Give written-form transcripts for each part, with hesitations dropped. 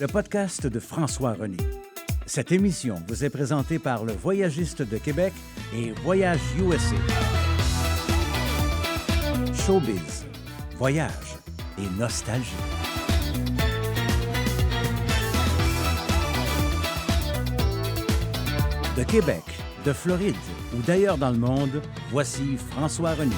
le podcast de François René. Cette émission vous est présentée par le Voyagiste de Québec et Voyage USA. Showbiz, voyage et nostalgie. De Québec, de Floride ou d'ailleurs dans le monde, voici François René.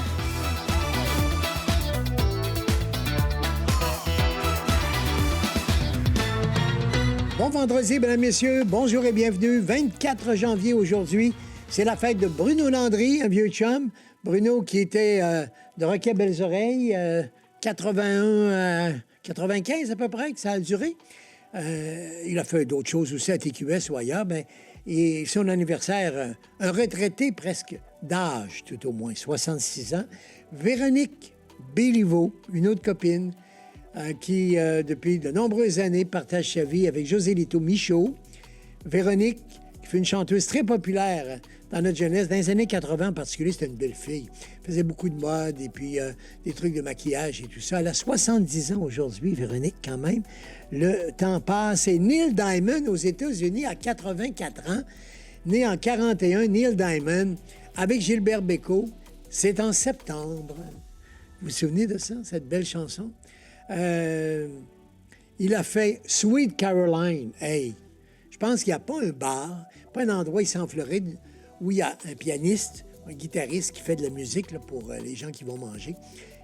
Bon vendredi, mesdames, messieurs. Bonjour et bienvenue. 24 janvier aujourd'hui. C'est la fête de Bruno Landry, un vieux chum. Bruno qui était de Roquet Belles Oreilles, 81 95 à peu près, que ça a duré. Il a fait d'autres choses aussi à TQS ou ailleurs. Et son anniversaire, un retraité presque d'âge, tout au moins, 66 ans. Véronique Béliveau, une autre copine, qui, depuis de nombreuses années, partage sa vie avec José Lito Michaud. Véronique, qui fut une chanteuse très populaire dans notre jeunesse, dans les années 80 en particulier, c'était une belle fille. Elle faisait beaucoup de mode et puis des trucs de maquillage et tout ça. Elle a 70 ans aujourd'hui, Véronique, quand même. Le temps passe. Et Neil Diamond, aux États-Unis, à 84 ans, né en 41, Neil Diamond, avec Gilbert Bécaud. C'est en septembre. Vous vous souvenez de ça, cette belle chanson? Il a fait Sweet Caroline. Hey, je pense qu'il n'y a pas un bar, pas un endroit ici en Floride où il y a un pianiste, un guitariste qui fait de la musique là, pour les gens qui vont manger,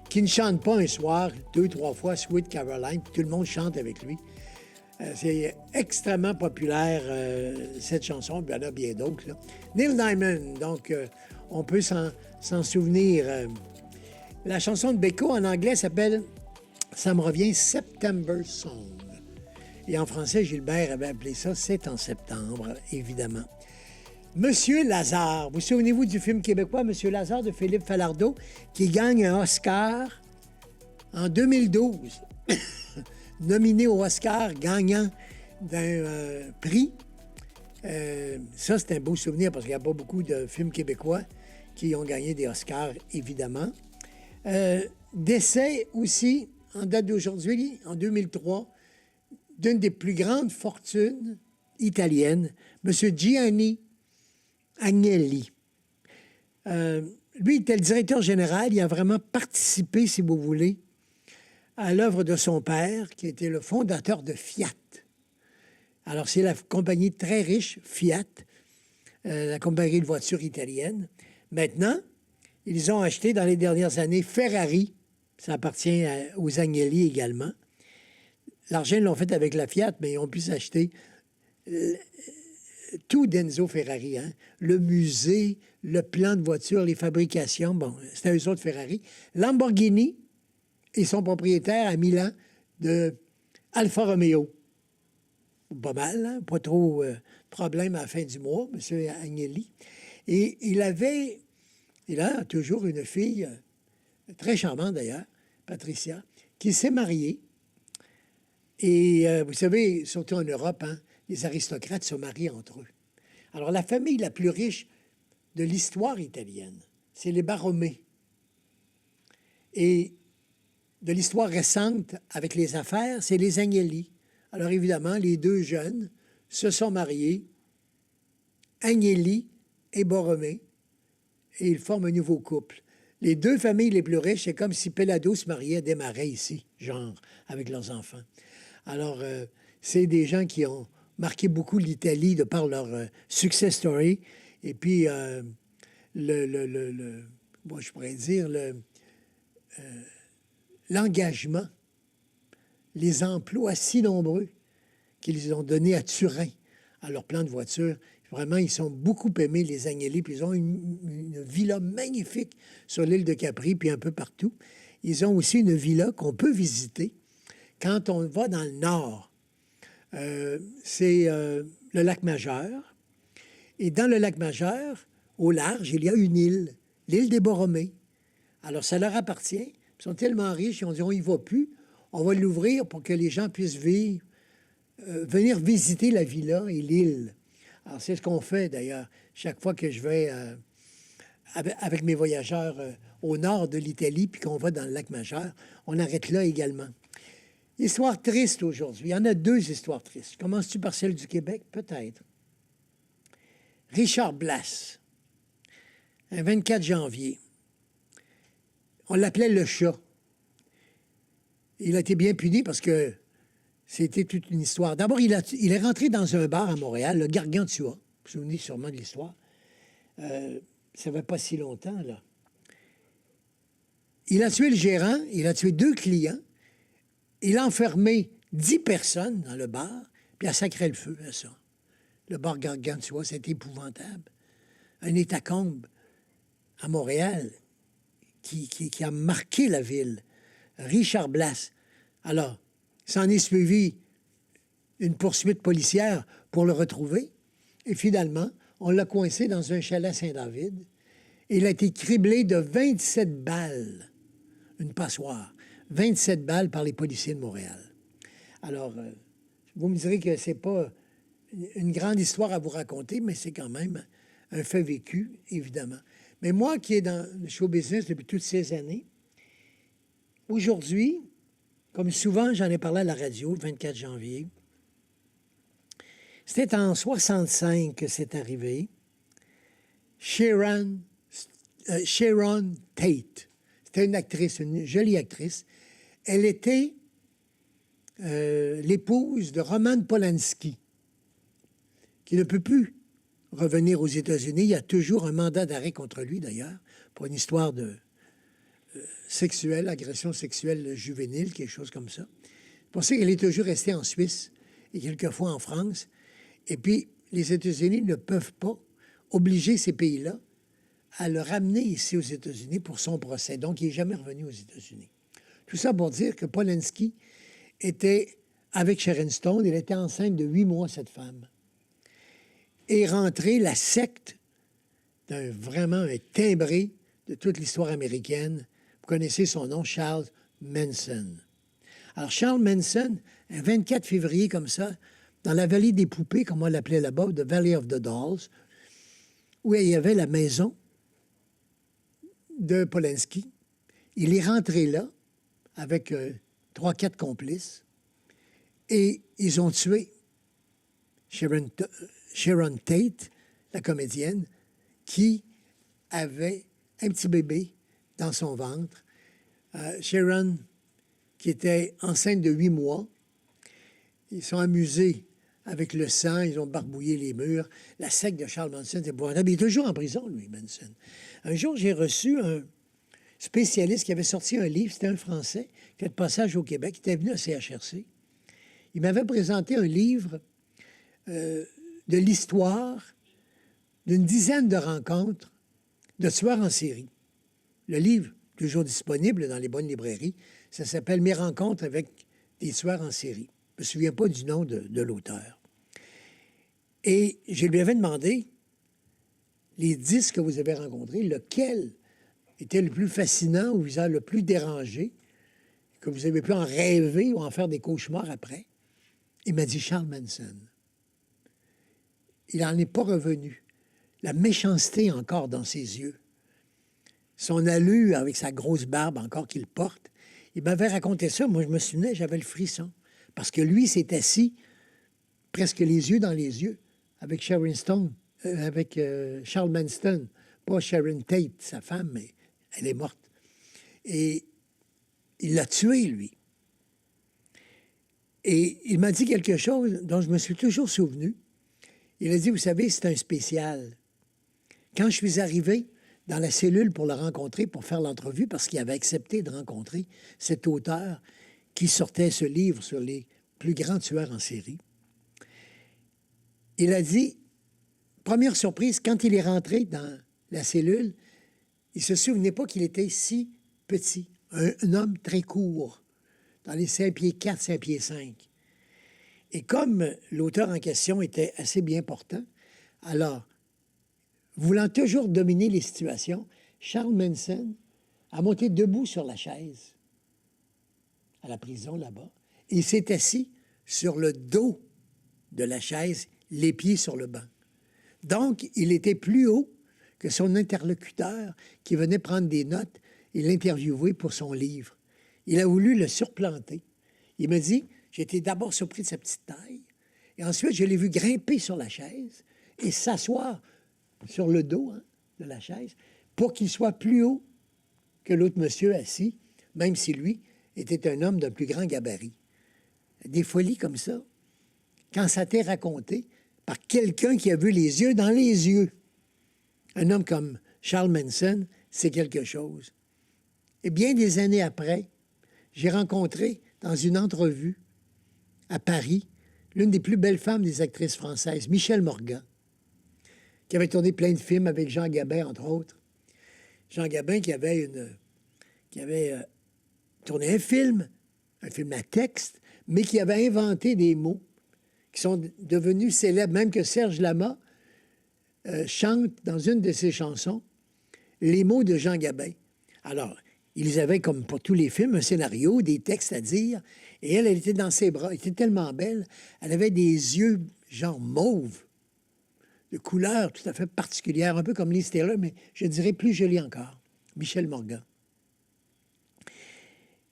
qui ne chante pas un soir, 2-3 fois Sweet Caroline, puis tout le monde chante avec lui. C'est extrêmement populaire, cette chanson, puis il y en a bien d'autres. Là. Neil Diamond, donc on peut s'en souvenir. La chanson de Bécaud en anglais s'appelle... Ça me revient September Song. Et en français, Gilbert avait appelé ça C'est en septembre, évidemment. Monsieur Lazare. Vous souvenez-vous du film québécois Monsieur Lazare de Philippe Falardeau qui gagne un Oscar en 2012. Nominé au Oscar, gagnant d'un prix. Ça, c'est un beau souvenir parce qu'il n'y a pas beaucoup de films québécois qui ont gagné des Oscars, évidemment. Décès aussi... en date d'aujourd'hui, en 2003, d'une des plus grandes fortunes italiennes, M. Gianni Agnelli. Lui, il était le directeur général. Il a vraiment participé, si vous voulez, à l'œuvre de son père, qui était le fondateur de Fiat. Alors, c'est la compagnie très riche, Fiat, la compagnie de voitures italienne. Maintenant, ils ont acheté dans les dernières années Ferrari. Ça appartient aux Agnelli également. L'argent, ils l'ont fait avec la Fiat, mais ils ont pu s'acheter tout d'Enzo Ferrari. Hein? Le musée, le plan de voiture, les fabrications. Bon, c'était eux autres Ferrari. Lamborghini et son propriétaire à Milan de Alfa Romeo. Pas mal, hein? Pas trop de problème à la fin du mois, M. Agnelli. Et il a toujours une fille... très charmante d'ailleurs, Patricia, qui s'est mariée. Et vous savez, surtout en Europe, hein, les aristocrates se marient entre eux. Alors, la famille la plus riche de l'histoire italienne, c'est les Borromei. Et de l'histoire récente avec les affaires, c'est les Agnelli. Alors, évidemment, les deux jeunes se sont mariés, Agnelli et Borromei, et ils forment un nouveau couple. Les deux familles les plus riches, c'est comme si Pellado se mariait à Desmarais ici, genre, avec leurs enfants. Alors, c'est des gens qui ont marqué beaucoup l'Italie de par leur success story. Et puis, moi, je pourrais dire, l'engagement, les emplois si nombreux qu'ils ont donnés à Turin, à leur plan de voiture. Vraiment, ils sont beaucoup aimés, les Agnelli, puis ils ont une villa magnifique sur l'île de Capri, puis un peu partout. Ils ont aussi une villa qu'on peut visiter quand on va dans le nord. C'est le lac Majeur. Et dans le lac Majeur, au large, il y a une île, l'île des Borromei. Alors, ça leur appartient. Ils sont tellement riches, ils ont dit, on n'y va plus. On va l'ouvrir pour que les gens puissent venir visiter la villa et l'île. Alors, c'est ce qu'on fait, d'ailleurs, chaque fois que je vais avec mes voyageurs au nord de l'Italie, puis qu'on va dans le lac Majeur, on arrête là également. Histoire triste aujourd'hui. Il y en a deux histoires tristes. Commences-tu par celle du Québec? Peut-être. Richard Blass, un 24 janvier. On l'appelait le chat. Il a été bien puni parce que c'était toute une histoire. D'abord, il est rentré dans un bar à Montréal, le Gargantua. Vous vous souvenez sûrement de l'histoire. Ça ne fait pas si longtemps, là. Il a tué le gérant, il a tué 2 clients, il a enfermé 10 personnes dans le bar, puis il a sacré le feu à ça. Le bar Gargantua, c'est épouvantable. Un hétacombe à Montréal qui a marqué la ville. Richard Blass. Alors, s'en est suivi une poursuite policière pour le retrouver. Et finalement, on l'a coincé dans un chalet à Saint-David. Il a été criblé de 27 balles. Une passoire. 27 balles par les policiers de Montréal. Alors, vous me direz que c'est pas une grande histoire à vous raconter, mais c'est quand même un fait vécu, évidemment. Mais moi qui est dans le show business depuis toutes ces années, aujourd'hui, comme souvent j'en ai parlé à la radio le 24 janvier, c'était en 65 que c'est arrivé. Sharon Tate. C'était une actrice, une jolie actrice. Elle était l'épouse de Roman Polanski, qui ne peut plus revenir aux États-Unis. Il y a toujours un mandat d'arrêt contre lui, d'ailleurs, pour une histoire de sexuelle, agression sexuelle juvénile, quelque chose comme ça. C'est pour ça qu'elle est toujours restée en Suisse et quelquefois en France. Et puis, les États-Unis ne peuvent pas obliger ces pays-là à le ramener ici aux États-Unis pour son procès. Donc, il n'est jamais revenu aux États-Unis. Tout ça pour dire que Polanski était avec Sharon Stone. Elle était enceinte de 8 mois, cette femme. Et rentrée la secte vraiment un timbré de toute l'histoire américaine. Vous connaissez son nom, Charles Manson. Alors, Charles Manson, un 24 février comme ça, dans la vallée des poupées, comme on l'appelait là-bas, The Valley of the Dolls, où il y avait la maison de Polanski. Il est rentré là avec 3-4 complices et ils ont tué Sharon Tate, la comédienne, qui avait un petit bébé dans son ventre. Sharon, qui était enceinte de 8 mois, ils sont amusés avec le sang, ils ont barbouillé les murs. La secte de Charles Manson, c'est épouvantable. Il est toujours en prison, lui, Manson. Un jour, j'ai reçu un spécialiste qui avait sorti un livre, c'était un Français, qui était de passage au Québec, qui était venu à CHRC. Il m'avait présenté un livre de l'histoire d'une dizaine de rencontres de tueurs en série. Le livre, toujours disponible dans les bonnes librairies, ça s'appelle « Mes rencontres avec des tueurs en série ». Je ne me souviens pas du nom de l'auteur. Et je lui avais demandé, les 10 que vous avez rencontrés, lequel était le plus fascinant ou vous a le plus dérangé, que vous avez pu en rêver ou en faire des cauchemars après? Il m'a dit Charles Manson. Il n'en est pas revenu. La méchanceté encore dans ses yeux. Son allure avec sa grosse barbe encore qu'il porte. Il m'avait raconté ça. Moi, je me souvenais, j'avais le frisson. Parce que lui s'est assis presque les yeux dans les yeux avec Sharon Stone, avec Charles Manson. Pas Sharon Tate, sa femme, mais elle est morte. Et il l'a tué, lui. Et il m'a dit quelque chose dont je me suis toujours souvenu. Il a dit, vous savez, c'est un spécial. Quand je suis arrivé dans la cellule pour le rencontrer, pour faire l'entrevue, parce qu'il avait accepté de rencontrer cet auteur qui sortait ce livre sur les plus grands tueurs en série, il a dit, première surprise, quand il est rentré dans la cellule, il ne se souvenait pas qu'il était si petit, un homme très court, dans les 5 pieds 4, 5 pieds 5. Et comme l'auteur en question était assez bien portant, alors, voulant toujours dominer les situations, Charles Manson a monté debout sur la chaise à la prison là-bas et il s'est assis sur le dos de la chaise, les pieds sur le banc. Donc, il était plus haut que son interlocuteur qui venait prendre des notes et l'interviewer pour son livre. Il a voulu le surplanter. Il me dit, j'ai été d'abord surpris de sa petite taille, et ensuite, je l'ai vu grimper sur la chaise et s'asseoir sur le dos de la chaise pour qu'il soit plus haut que l'autre monsieur assis, même si lui était un homme d'un plus grand gabarit. Des folies comme ça, quand ça t'est raconté par quelqu'un qui a vu les yeux dans les yeux. Un homme comme Charles Manson, c'est quelque chose. Et bien des années après, j'ai rencontré dans une entrevue à Paris l'une des plus belles femmes des actrices françaises, Michèle Morgan, qui avait tourné plein de films avec Jean Gabin, entre autres. Jean Gabin qui avait tourné un film à texte, mais qui avait inventé des mots qui sont devenus célèbres, même que Serge Lama chante dans une de ses chansons les mots de Jean Gabin. Alors, ils avaient, comme pour tous les films, un scénario, des textes à dire, et elle était dans ses bras, elle était tellement belle, elle avait des yeux genre mauve, de couleur tout à fait particulière, un peu comme Liz Taylor, mais je dirais plus jolie encore, Michèle Morgan.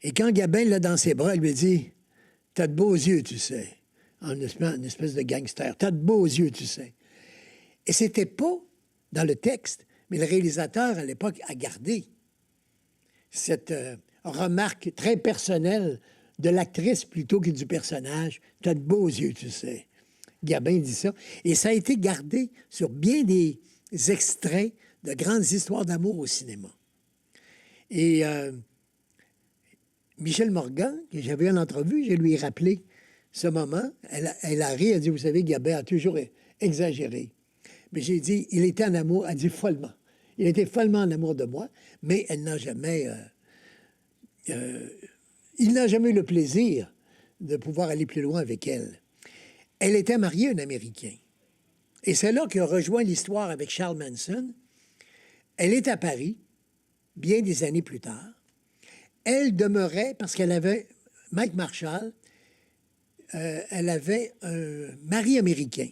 Et quand Gabin l'a dans ses bras, elle lui dit « T'as de beaux yeux, tu sais. » En une espèce de gangster. « T'as de beaux yeux, tu sais. » Et c'était pas dans le texte, mais le réalisateur, à l'époque, a gardé cette remarque très personnelle de l'actrice plutôt que du personnage. « T'as de beaux yeux, tu sais. » Gabin dit ça. Et ça a été gardé sur bien des extraits de grandes histoires d'amour au cinéma. Et Michèle Morgan, que j'avais en entrevue, je lui ai rappelé ce moment. Elle a ri, elle a dit, vous savez, Gabin a toujours exagéré. Mais j'ai dit, il était en amour, elle dit follement. Il était follement en amour de moi, mais elle n'a jamais... il n'a jamais eu le plaisir de pouvoir aller plus loin avec elle. Elle était mariée à un Américain. Et c'est là que rejoint l'histoire avec Charles Manson. Elle est à Paris, bien des années plus tard. Elle demeurait, parce qu'elle avait, Mike Marshall, elle avait un mari américain.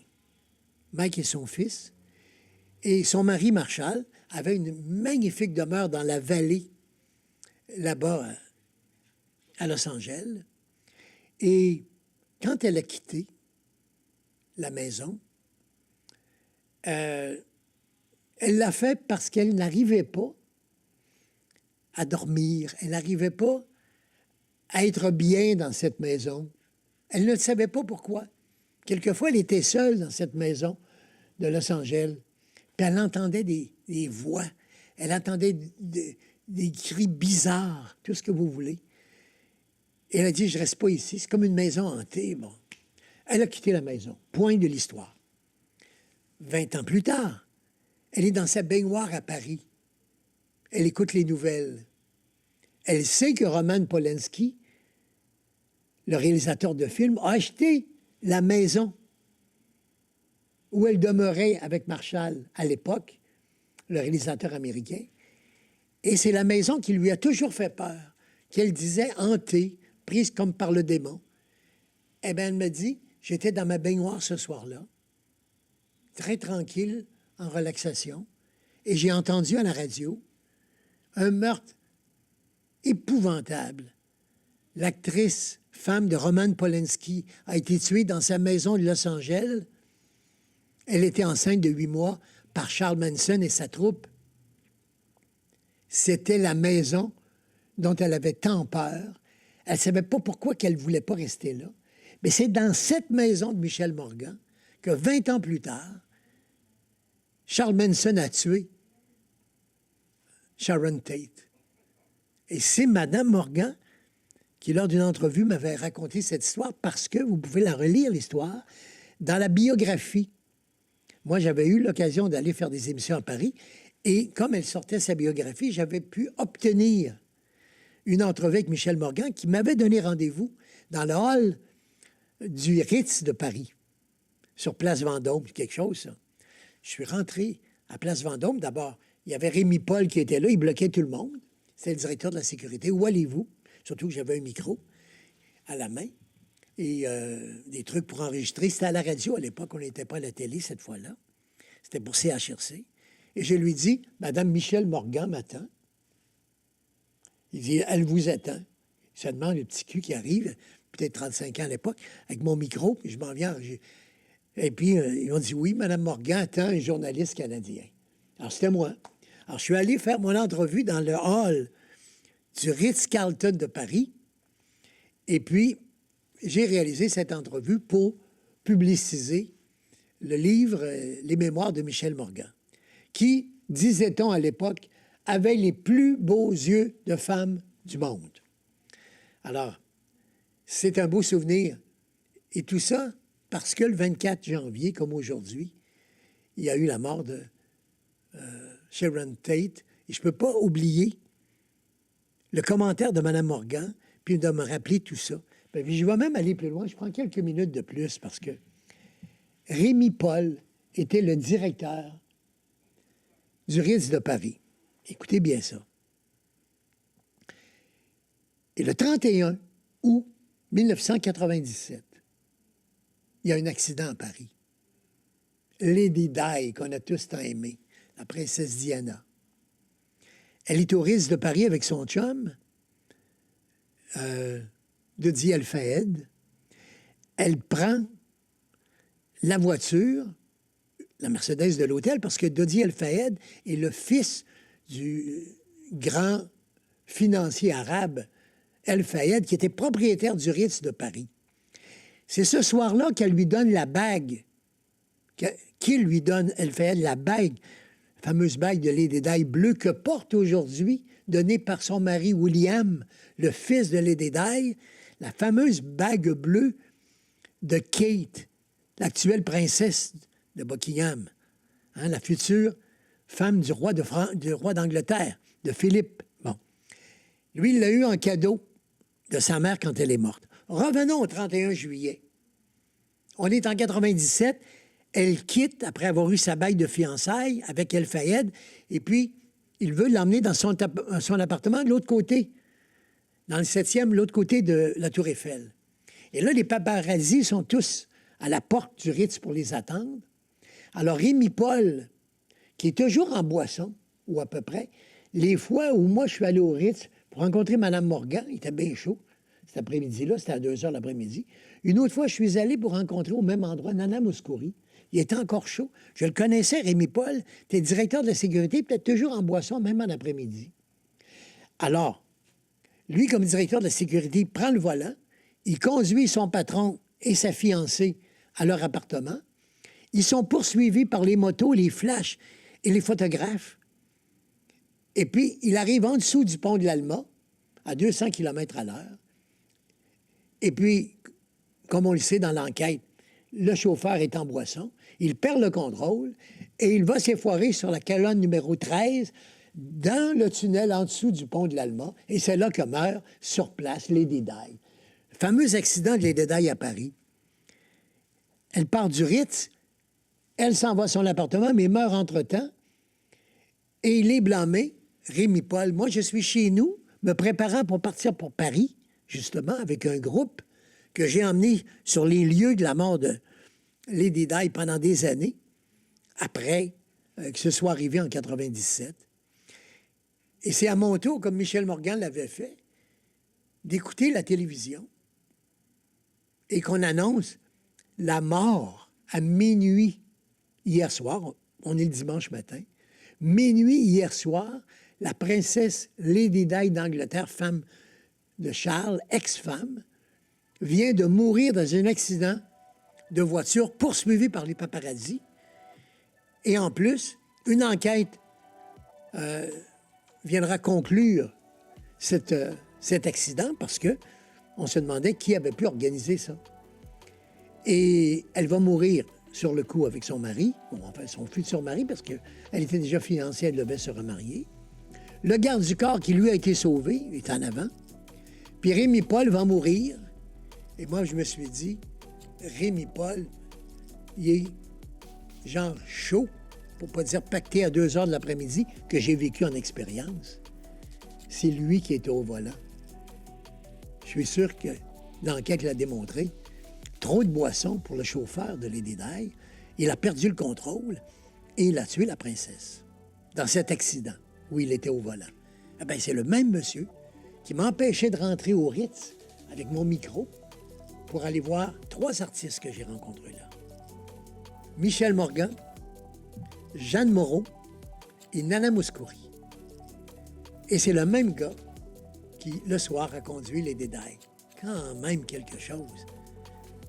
Mike est son fils. Et son mari Marshall avait une magnifique demeure dans la vallée, là-bas, à Los Angeles. Et quand elle a quitté la maison, elle l'a fait parce qu'elle n'arrivait pas à dormir. Elle n'arrivait pas à être bien dans cette maison. Elle ne savait pas pourquoi. Quelquefois, elle était seule dans cette maison de Los Angeles. Puis elle entendait des voix. Elle entendait des cris bizarres, tout ce que vous voulez. Et elle a dit, je ne reste pas ici. C'est comme une maison hantée. Bon. Elle a quitté la maison. Point de l'histoire. 20 ans plus tard, elle est dans sa baignoire à Paris. Elle écoute les nouvelles. Elle sait que Roman Polanski, le réalisateur de film, a acheté la maison où elle demeurait avec Marshall à l'époque, le réalisateur américain. Et c'est la maison qui lui a toujours fait peur, qu'elle disait hantée, prise comme par le démon. Eh bien, elle me dit, j'étais dans ma baignoire ce soir-là, très tranquille, en relaxation, et j'ai entendu à la radio un meurtre épouvantable. L'actrice, femme de Roman Polanski, a été tuée dans sa maison de Los Angeles. Elle était enceinte de 8 mois par Charles Manson et sa troupe. C'était la maison dont elle avait tant peur. Elle ne savait pas pourquoi qu'elle ne voulait pas rester là. Mais c'est dans cette maison de Michèle Morgan que 20 ans plus tard, Charles Manson a tué Sharon Tate. Et c'est Mme Morgan qui, lors d'une entrevue, m'avait raconté cette histoire parce que, vous pouvez la relire, l'histoire, dans la biographie. Moi, j'avais eu l'occasion d'aller faire des émissions à Paris et comme elle sortait sa biographie, j'avais pu obtenir une entrevue avec Michèle Morgan qui m'avait donné rendez-vous dans le hall du Ritz de Paris, sur Place Vendôme, quelque chose, ça. Je suis rentré à Place Vendôme. D'abord, il y avait Rémi Paul qui était là, il bloquait tout le monde. C'était le directeur de la sécurité. Où allez-vous? Surtout que j'avais un micro à la main et des trucs pour enregistrer. C'était à la radio à l'époque, on n'était pas à la télé cette fois-là. C'était pour CHRC. Et je lui dis, Madame Michèle Morgan m'attend. Il dit, elle vous attend. Ça demande le petit cul qui arrive. peut-être 35 ans à l'époque, avec mon micro, puis je m'en viens. Et puis, ils ont dit, oui, Mme Morgan attend un journaliste canadien. Alors, c'était moi. Alors, je suis allé faire mon entrevue dans le hall du Ritz-Carlton de Paris. Et puis, j'ai réalisé cette entrevue pour publiciser le livre Les Mémoires de Michel Morgan, qui, disait-on à l'époque, avait les plus beaux yeux de femme du monde. Alors, c'est un beau souvenir. Et tout ça parce que le 24 janvier, comme aujourd'hui, il y a eu la mort de Sharon Tate. Et je ne peux pas oublier le commentaire de Mme Morgan, puis de me rappeler tout ça. Puis je vais même aller plus loin. Je prends quelques minutes de plus parce que Rémi Paul était le directeur du Ritz de Paris. Écoutez bien ça. Et le 31 août 1997, il y a un accident à Paris. Lady Di, qu'on a tous tant aimé, la princesse Diana. Elle est au Ritz de Paris avec son chum, Dodi El-Fayed. Elle prend la voiture, la Mercedes de l'hôtel, parce que Dodi El-Fayed est le fils du grand financier arabe El-Fayed, qui était propriétaire du Ritz de Paris. C'est ce soir-là qu'elle lui donne la bague, qu'il lui donne El-Fayed la bague, la fameuse bague de Lady Di bleue que porte aujourd'hui, donnée par son mari William, le fils de Lady Di, la fameuse bague bleue de Kate, l'actuelle princesse de Buckingham, hein, la future femme du roi d'Angleterre, de Philippe. Bon. Lui, il l'a eu en cadeau de sa mère quand elle est morte. Revenons au 31 juillet. On est en 97. Elle quitte après avoir eu sa bague de fiançailles avec El-Fayed, et puis il veut l'emmener dans son appartement de l'autre côté, dans le 7e, l'autre côté de la Tour Eiffel. Et là, les paparazzis sont tous à la porte du Ritz pour les attendre. Alors, Rémi Paul, qui est toujours en boisson, ou à peu près, les fois où moi, je suis allé au Ritz pour rencontrer Mme Morgan, il était bien chaud, cet après-midi-là, c'était à 2 heures l'après-midi. Une autre fois, je suis allé pour rencontrer au même endroit Nana Mouskouri. Il était encore chaud. Je le connaissais, Rémi Paul, était directeur de la sécurité, peut-être toujours en boisson, même en après-midi. Alors, lui, comme directeur de la sécurité, il prend le volant, il conduit son patron et sa fiancée à leur appartement. Ils sont poursuivis par les motos, les flashs et les photographes. Et puis, il arrive en dessous du pont de l'Alma, à 200 km à l'heure. Et puis, comme on le sait dans l'enquête, le chauffeur est en boisson, il perd le contrôle et il va s'effoirer sur la colonne numéro 13 dans le tunnel en dessous du pont de l'Alma. Et c'est là que meurt sur place Lady Di. Le fameux accident de Lady Di à Paris. Elle part du Ritz, elle s'en va à son appartement, mais meurt entre-temps. Et il est blâmé, Rémi Paul. Moi, je suis chez nous, me préparant pour partir pour Paris, justement, avec un groupe que j'ai emmené sur les lieux de la mort de Lady Di pendant des années, après que ce soit arrivé en 97. Et c'est à mon tour, comme Michel Morgan l'avait fait, d'écouter la télévision et qu'on annonce la mort à minuit hier soir. On est le dimanche matin. Minuit hier soir, la princesse Lady Di d'Angleterre, femme de Charles, ex-femme, vient de mourir dans un accident de voiture poursuivi par les paparazzis. Et en plus, une enquête viendra conclure cet accident parce que on se demandait qui avait pu organiser ça. Et elle va mourir sur le coup avec son mari, enfin son futur mari, parce qu'elle était déjà fiancée, elle devait se remarier. Le garde du corps qui lui a été sauvé est en avant. Puis Rémi Paul va mourir. Et moi, je me suis dit, Rémi Paul, il est genre chaud, pour pas dire pacté à 2 heures de l'après-midi, que j'ai vécu en expérience. C'est lui qui était au volant. Je suis sûr que l'enquête l'a démontré. Trop de boissons pour le chauffeur de Lady Di. Il a perdu le contrôle et il a tué la princesse dans cet accident où il était au volant. Eh bien, c'est le même monsieur qui m'empêchait de rentrer au Ritz avec mon micro pour aller voir 3 artistes que j'ai rencontrés là. Michel Morgan, Jeanne Moreau et Nana Mouskouri. Et c'est le même gars qui, le soir, a conduit les dédailles. Quand même quelque chose.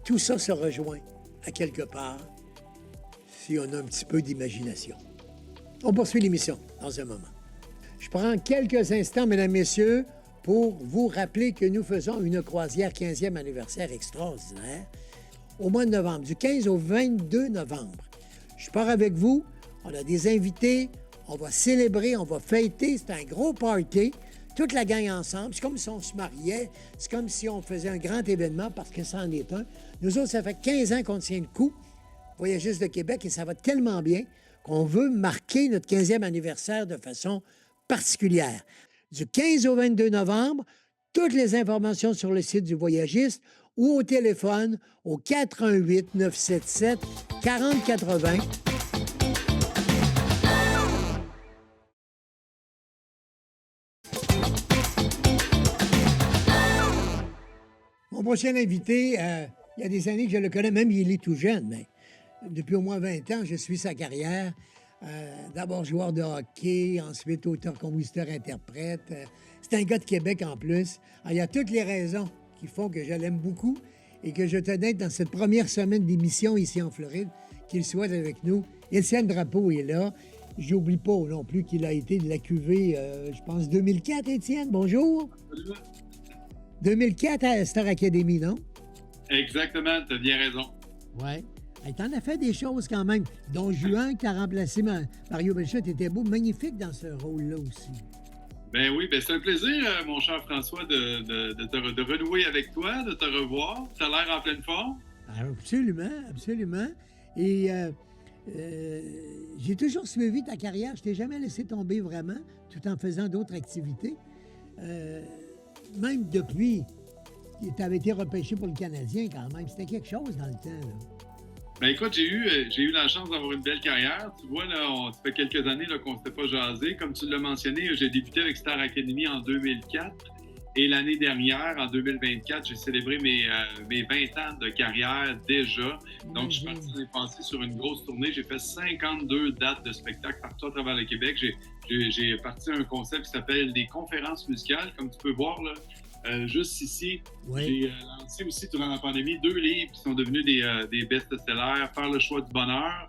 Tout ça se rejoint à quelque part si on a un petit peu d'imagination. On poursuit l'émission dans un moment. Je prends quelques instants, mesdames, messieurs, pour vous rappeler que nous faisons une croisière 15e anniversaire extraordinaire au mois de novembre, du 15 au 22 novembre. Je pars avec vous, on a des invités, on va célébrer, on va fêter, c'est un gros party, toute la gang ensemble. C'est comme si on se mariait, c'est comme si on faisait un grand événement parce que ça en est un. Nous autres, ça fait 15 ans qu'on tient le coup, Voyagistes de Québec, et ça va tellement bien qu'on veut marquer notre 15e anniversaire de façon particulière. Du 15 au 22 novembre, toutes les informations sur le site du Voyagiste ou au téléphone au 418-977-4080. Mon prochain invité, il y a des années que je le connais, même il est tout jeune, mais depuis au moins 20 ans, je suis sa carrière. D'abord joueur de hockey, ensuite auteur, compositeur, interprète. C'est un gars de Québec en plus. Alors, il y a toutes les raisons qui font que je l'aime beaucoup et que je tenais dans cette première semaine d'émission ici en Floride qu'il soit avec nous. Étienne Drapeau est là. J'oublie pas non plus qu'il a été de la QV, je pense, 2004, Étienne. Bonjour. Absolument. 2004 à Star Academy, non? Exactement, tu as bien raison. Oui. Hey, t'en as fait des choses quand même. Don Juan, qui a remplacé Mario Belchat, était beau, magnifique dans ce rôle-là aussi. Ben oui, ben c'est un plaisir, mon cher François, de renouer avec toi, de te revoir. Tu as l'air en pleine forme. Absolument, absolument. Et j'ai toujours suivi ta carrière. Je t'ai jamais laissé tomber vraiment, tout en faisant d'autres activités. Même depuis, tu avais été repêché pour le Canadien quand même. C'était quelque chose dans le temps, là. Ben écoute, j'ai eu la chance d'avoir une belle carrière. Tu vois, là, ça fait quelques années là, qu'on ne s'était pas jasé. Comme tu l'as mentionné, j'ai débuté avec Star Academy en 2004. Et l'année dernière, en 2024, j'ai célébré mes 20 ans de carrière déjà. Donc, je suis parti l'année passée sur une grosse tournée. J'ai fait 52 dates de spectacles partout à travers le Québec. J'ai parti à un concept qui s'appelle des conférences musicales. Comme tu peux voir, là, juste ici, j'ai lancé aussi durant la pandémie 2 livres qui sont devenus des best-sellers. Faire le choix du bonheur,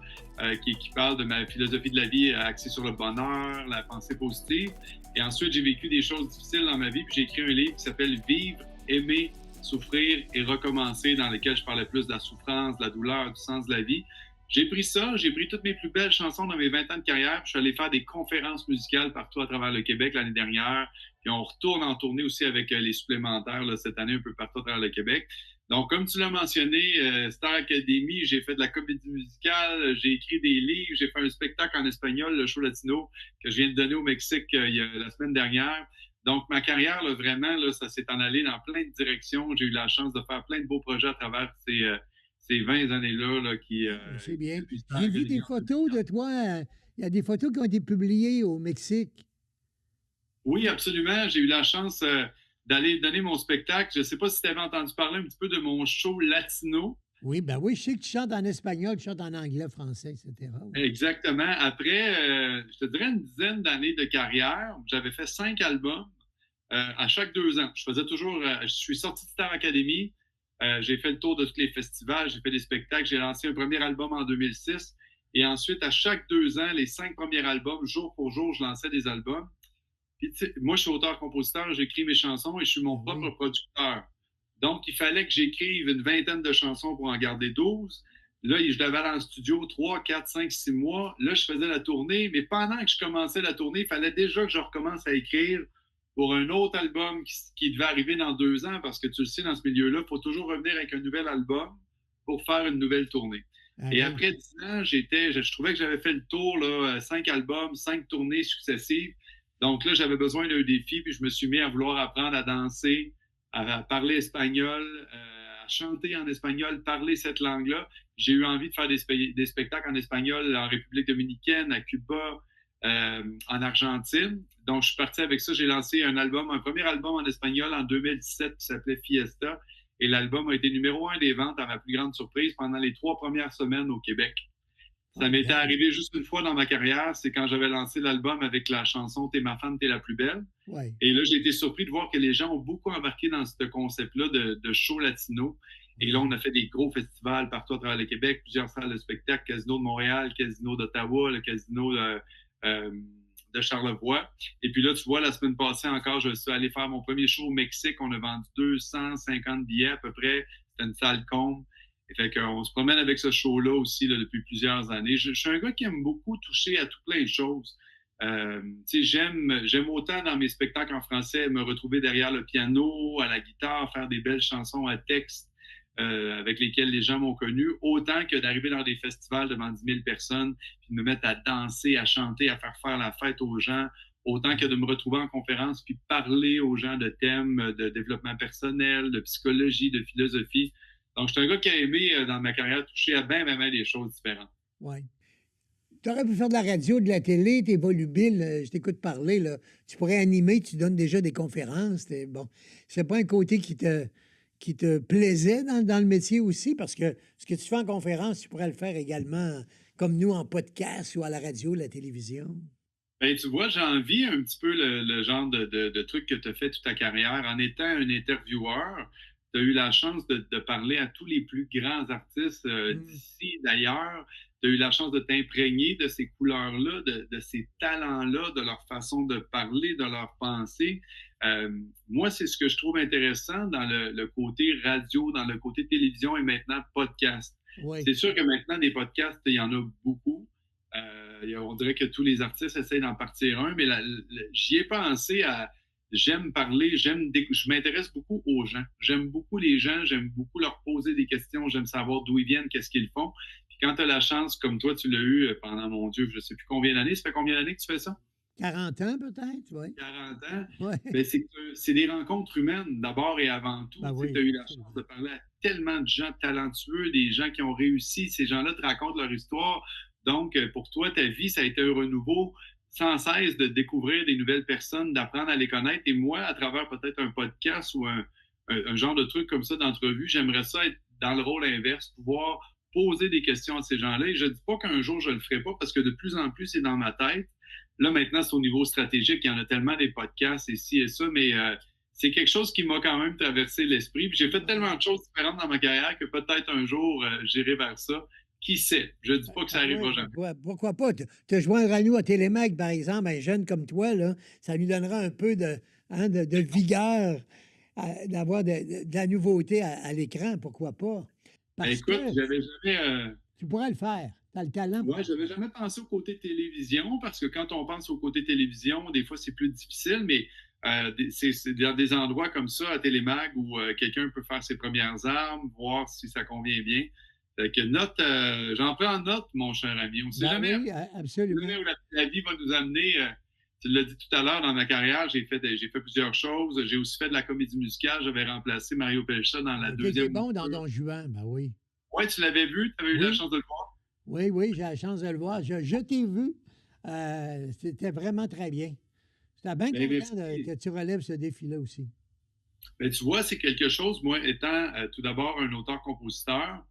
qui parle de ma philosophie de la vie axée sur le bonheur, la pensée positive. Et ensuite, j'ai vécu des choses difficiles dans ma vie, puis j'ai écrit un livre qui s'appelle « Vivre, aimer, souffrir et recommencer », dans lequel je parlais plus de la souffrance, de la douleur, du sens de la vie. J'ai pris ça, j'ai pris toutes mes plus belles chansons dans mes 20 ans de carrière, puis je suis allé faire des conférences musicales partout à travers le Québec l'année dernière, puis on retourne en tournée aussi avec les supplémentaires là, cette année un peu partout à travers le Québec. Donc, comme tu l'as mentionné, Star Academy, j'ai fait de la comédie musicale, j'ai écrit des livres, j'ai fait un spectacle en espagnol, le show latino, que je viens de donner au Mexique la semaine dernière. Donc, ma carrière, là, vraiment, là, ça s'est en allé dans plein de directions. J'ai eu la chance de faire plein de beaux projets à travers ces 20 années-là. Là, c'est bien. J'ai vu des photos de toi. Il y a des photos qui ont été publiées au Mexique. Oui, absolument. J'ai eu la chance d'aller donner mon spectacle. Je ne sais pas si tu avais entendu parler un petit peu de mon show latino. Oui, ben oui, je sais que tu chantes en espagnol, tu chantes en anglais, français, etc. Oui. Exactement. Après, je te dirais une dizaine d'années de carrière. J'avais fait 5 albums à chaque 2 ans. Je faisais toujours... je suis sorti de Star Academy. J'ai fait le tour de tous les festivals. J'ai fait des spectacles. J'ai lancé un premier album en 2006. Et ensuite, à chaque 2 ans, les 5 premiers albums, jour pour jour, je lançais des albums. Puis, moi, je suis auteur-compositeur, j'écris mes chansons et je suis mon propre producteur. Donc, il fallait que j'écrive une vingtaine de chansons pour en garder 12. Là, je devais aller en studio 3, 4, 5, 6 mois. Là, je faisais la tournée, mais pendant que je commençais la tournée, il fallait déjà que je recommence à écrire pour un autre album qui devait arriver dans 2 ans, parce que tu le sais, dans ce milieu-là, il faut toujours revenir avec un nouvel album pour faire une nouvelle tournée. Et après 10 ans, je trouvais que j'avais fait le tour, là, 5 albums, 5 tournées successives. Donc là, j'avais besoin d'un défi, puis je me suis mis à vouloir apprendre à danser, à parler espagnol, à chanter en espagnol, parler cette langue-là. J'ai eu envie de faire des spectacles en espagnol en République dominicaine, à Cuba, en Argentine. Donc, je suis parti avec ça. J'ai lancé un premier album en espagnol en 2017 qui s'appelait Fiesta. Et l'album a été numéro 1 des ventes, à ma plus grande surprise, pendant les 3 premières semaines au Québec. Ça m'était arrivé juste une fois dans ma carrière, c'est quand j'avais lancé l'album avec la chanson T'es ma femme, t'es la plus belle. Ouais. Et là, j'ai été surpris de voir que les gens ont beaucoup embarqué dans ce concept-là de show latino. Et là, on a fait des gros festivals partout à travers le Québec, plusieurs salles de spectacle, Casino de Montréal, Casino d'Ottawa, le Casino de Charlevoix. Et puis là, tu vois, la semaine passée encore, je suis allé faire mon premier show au Mexique. On a vendu 250 billets à peu près. C'était une salle comble. Et fait qu'on se promène avec ce show-là aussi là, depuis plusieurs années. Je suis un gars qui aime beaucoup toucher à tout plein de choses. J'aime autant dans mes spectacles en français me retrouver derrière le piano, à la guitare, faire des belles chansons à texte avec lesquelles les gens m'ont connu, autant que d'arriver dans des festivals devant 10 000 personnes, puis de me mettre à danser, à chanter, à faire la fête aux gens, autant que de me retrouver en conférence puis parler aux gens de thèmes de développement personnel, de psychologie, de philosophie. Donc, je suis un gars qui a aimé, dans ma carrière, toucher à bien des choses différentes. Oui. Tu aurais pu faire de la radio, de la télé, t'es volubile, je t'écoute parler, là. Tu pourrais animer, tu donnes déjà des conférences. Bon, c'est pas un côté qui te plaisait dans le métier aussi, parce que ce que tu fais en conférence, tu pourrais le faire également, comme nous, en podcast ou à la radio, la télévision. Ben, tu vois, j'envie un petit peu le genre de truc que tu as fait toute ta carrière. En étant un intervieweur, tu as eu la chance de parler à tous les plus grands artistes d'ici, d'ailleurs. Tu as eu la chance de t'imprégner de ces couleurs-là, de ces talents-là, de leur façon de parler, de leur pensée. Moi, c'est ce que je trouve intéressant dans le côté radio, dans le côté télévision et maintenant podcast. Oui. C'est sûr que maintenant, des podcasts, il y en a beaucoup. On dirait que tous les artistes essayent d'en partir un, mais j'y ai pensé à... J'aime parler, je m'intéresse beaucoup aux gens. J'aime beaucoup les gens, j'aime beaucoup leur poser des questions, j'aime savoir d'où ils viennent, qu'est-ce qu'ils font. Puis quand tu as la chance, comme toi, tu l'as eu pendant, mon Dieu, je ne sais plus combien d'années. Ça fait combien d'années que tu fais ça? 40 ans, peut-être, oui. 40 ans. Ouais. Ben, c'est des rencontres humaines, d'abord et avant tout. Ben oui. Tu as eu la chance de parler à tellement de gens talentueux, des gens qui ont réussi. Ces gens-là te racontent leur histoire. Donc, pour toi, ta vie, ça a été un renouveau sans cesse de découvrir des nouvelles personnes, d'apprendre à les connaître. Et moi, à travers peut-être un podcast ou un genre de truc comme ça d'entrevue, j'aimerais ça être dans le rôle inverse, pouvoir poser des questions à ces gens-là. Et je ne dis pas qu'un jour, je ne le ferai pas parce que de plus en plus, c'est dans ma tête. Là, maintenant, c'est au niveau stratégique. Il y en a tellement des podcasts et ci et ça, mais c'est quelque chose qui m'a quand même traversé l'esprit. Puis j'ai fait tellement de choses différentes dans ma carrière que peut-être un jour, j'irai vers ça. Qui sait? Je ne dis pas que ça arrivera jamais. Pourquoi pas? Te joindre à nous à Télémag, par exemple, un jeune comme toi, là, ça lui donnera un peu de vigueur, d'avoir de la nouveauté à l'écran. Pourquoi pas? Écoute, j'avais jamais... Tu pourrais le faire. Tu as le talent. Oui, je n'avais jamais pensé au côté télévision, parce que quand on pense au côté télévision, des fois, c'est plus difficile, mais c'est dans des endroits comme ça, à Télémag, où quelqu'un peut faire ses premières armes, voir si ça convient bien. J'en prends note, mon cher ami. On ne sait jamais, oui, absolument. Où la vie va nous amener. Tu l'as dit tout à l'heure, dans ma carrière, j'ai fait plusieurs choses. J'ai aussi fait de la comédie musicale. J'avais remplacé Mario Pelcha dans la deuxième. C'était bon dans Don Juan, ben oui. Oui, tu l'avais vu? Tu avais eu la chance de le voir? Oui, j'ai la chance de le voir. Je t'ai vu. C'était vraiment très bien. J'étais bien content que tu relèves ce défi-là aussi. Ben, tu vois, c'est quelque chose, moi, étant tout d'abord un auteur-compositeur,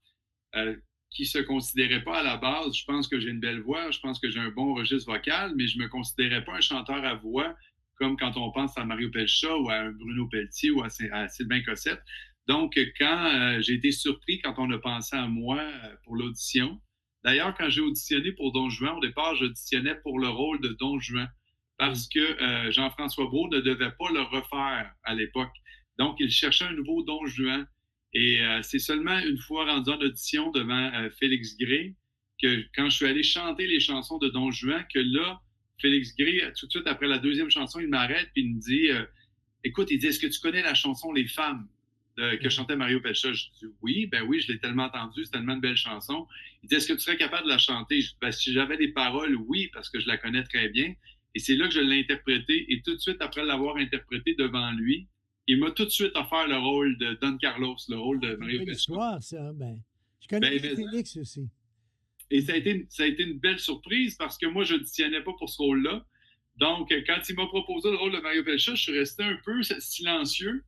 qui ne se considérait pas à la base. Je pense que j'ai une belle voix, je pense que j'ai un bon registre vocal, mais je ne me considérais pas un chanteur à voix, comme quand on pense à Mario Pelcha ou à un Bruno Pelletier ou à Sylvain Cossette. Donc, quand j'ai été surpris quand on a pensé à moi pour l'audition, d'ailleurs, quand j'ai auditionné pour Don Juan, au départ, j'auditionnais pour le rôle de Don Juan, parce que Jean-François Brault ne devait pas le refaire à l'époque. Donc, il cherchait un nouveau Don Juan. Et c'est seulement une fois rendu en audition devant Félix Gray que quand je suis allé chanter les chansons de Don Juan, que là, Félix Gray, tout de suite après la deuxième chanson, il m'arrête et il me dit écoute, il dit, est-ce que tu connais la chanson Les Femmes que chantait Mario Pelcha? Je dis oui, ben oui, je l'ai tellement entendue, c'est tellement une belle chanson. Il dit, est-ce que tu serais capable de la chanter? Je dis, ben, si j'avais les paroles, oui, parce que je la connais très bien. Et c'est là que je l'ai interprétée. Et tout de suite après l'avoir interprétée devant lui, il m'a tout de suite offert le rôle de Don Carlos, le rôle de Mario Pelcha. C'est l'histoire, ça. Ben, je connais Félix aussi. Et ça a été une belle surprise parce que moi, je n'auditionnais pas pour ce rôle-là. Donc, quand il m'a proposé le rôle de Mario Pelcha, je suis resté un peu silencieux.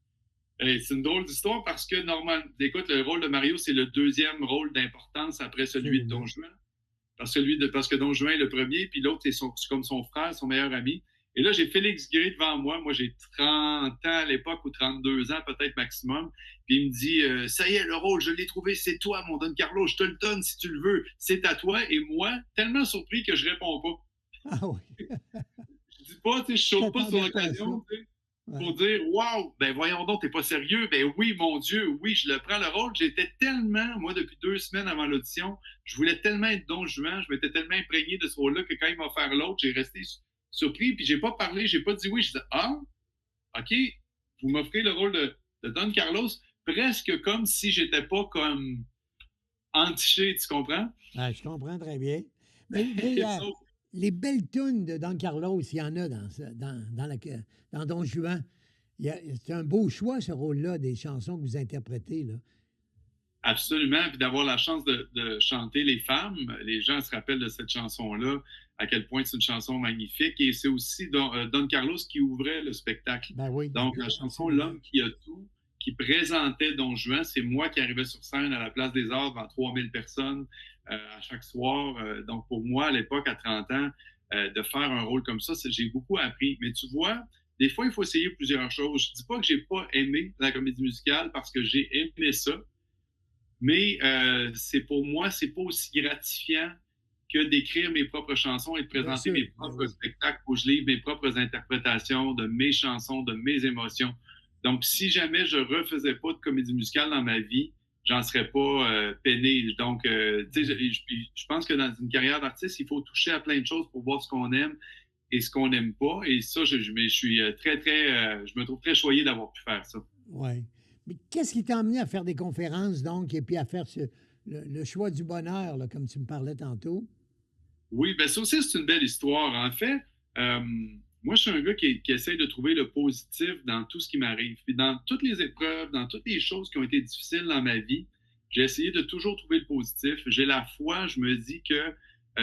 C'est une drôle d'histoire parce que, normalement, écoute, le rôle de Mario, c'est le deuxième rôle d'importance après celui de Don Absolument. Juan. Parce que Don Juan est le premier, puis l'autre, c'est comme son frère, son meilleur ami. Et là, j'ai Félix Gray devant moi. Moi, j'ai 30 ans à l'époque, ou 32 ans peut-être maximum. Puis il me dit, ça y est, le rôle, je l'ai trouvé, c'est toi, mon Don Carlo, je te le donne si tu le veux, c'est à toi. Et moi, tellement surpris que je réponds pas. Ah oui, Je dis pas, tu sais, je je saute pas sur t'attendais pas à ça. l'occasion, tu sais, pour Ouais. dire, waouh, ben voyons donc, t'es pas sérieux. Ben oui, mon Dieu, oui, je le prends le rôle. J'étais tellement, moi, depuis 2 semaines avant l'audition, je voulais tellement être Don Juan, je m'étais tellement imprégné de ce rôle-là que quand il m'a offert l'autre, j'ai resté surpris, puis j'ai pas parlé, j'ai pas dit oui. Je disais, ah, OK, vous m'offrez le rôle de Don Carlos, presque comme si j'étais pas comme entiché, tu comprends? Ah, je comprends très bien. Mais Sauf les belles tunes de Don Carlos, il y en a dans Don Juan. C'est un beau choix, ce rôle-là, des chansons que vous interprétez, là. Absolument, puis d'avoir la chance de chanter Les Femmes. Les gens se rappellent de cette chanson-là, à quel point c'est une chanson magnifique. Et c'est aussi Don Carlos qui ouvrait le spectacle. Ben oui, Donc, la chanson absolument. L'homme qui a tout, qui présentait Don Juan, c'est moi qui arrivais sur scène à la Place des Arts devant 3000 personnes à chaque soir. Donc, pour moi, à l'époque, à 30 ans, de faire un rôle comme ça, j'ai beaucoup appris. Mais tu vois, des fois, il faut essayer plusieurs choses. Je ne dis pas que j'ai pas aimé la comédie musicale parce que j'ai aimé ça, mais c'est pour moi, c'est pas aussi gratifiant que d'écrire mes propres chansons et de Bien présenter sûr, mes ben propres oui. spectacles où je livre mes propres interprétations de mes chansons, de mes émotions. Donc, si jamais je refaisais pas de comédie musicale dans ma vie, j'en serais pas peiné. Donc, tu sais, je pense que dans une carrière d'artiste, il faut toucher à plein de choses pour voir ce qu'on aime et ce qu'on n'aime pas. Et ça, je suis je me trouve très choyé d'avoir pu faire ça. Ouais. Mais qu'est-ce qui t'a amené à faire des conférences, donc, et puis à faire le choix du bonheur, là, comme tu me parlais tantôt? Oui, ben ça aussi, c'est une belle histoire. En fait, euh, moi, je suis un gars qui essaie de trouver le positif dans tout ce qui m'arrive. Puis dans toutes les épreuves, dans toutes les choses qui ont été difficiles dans ma vie, j'ai essayé de toujours trouver le positif. J'ai la foi, je me dis que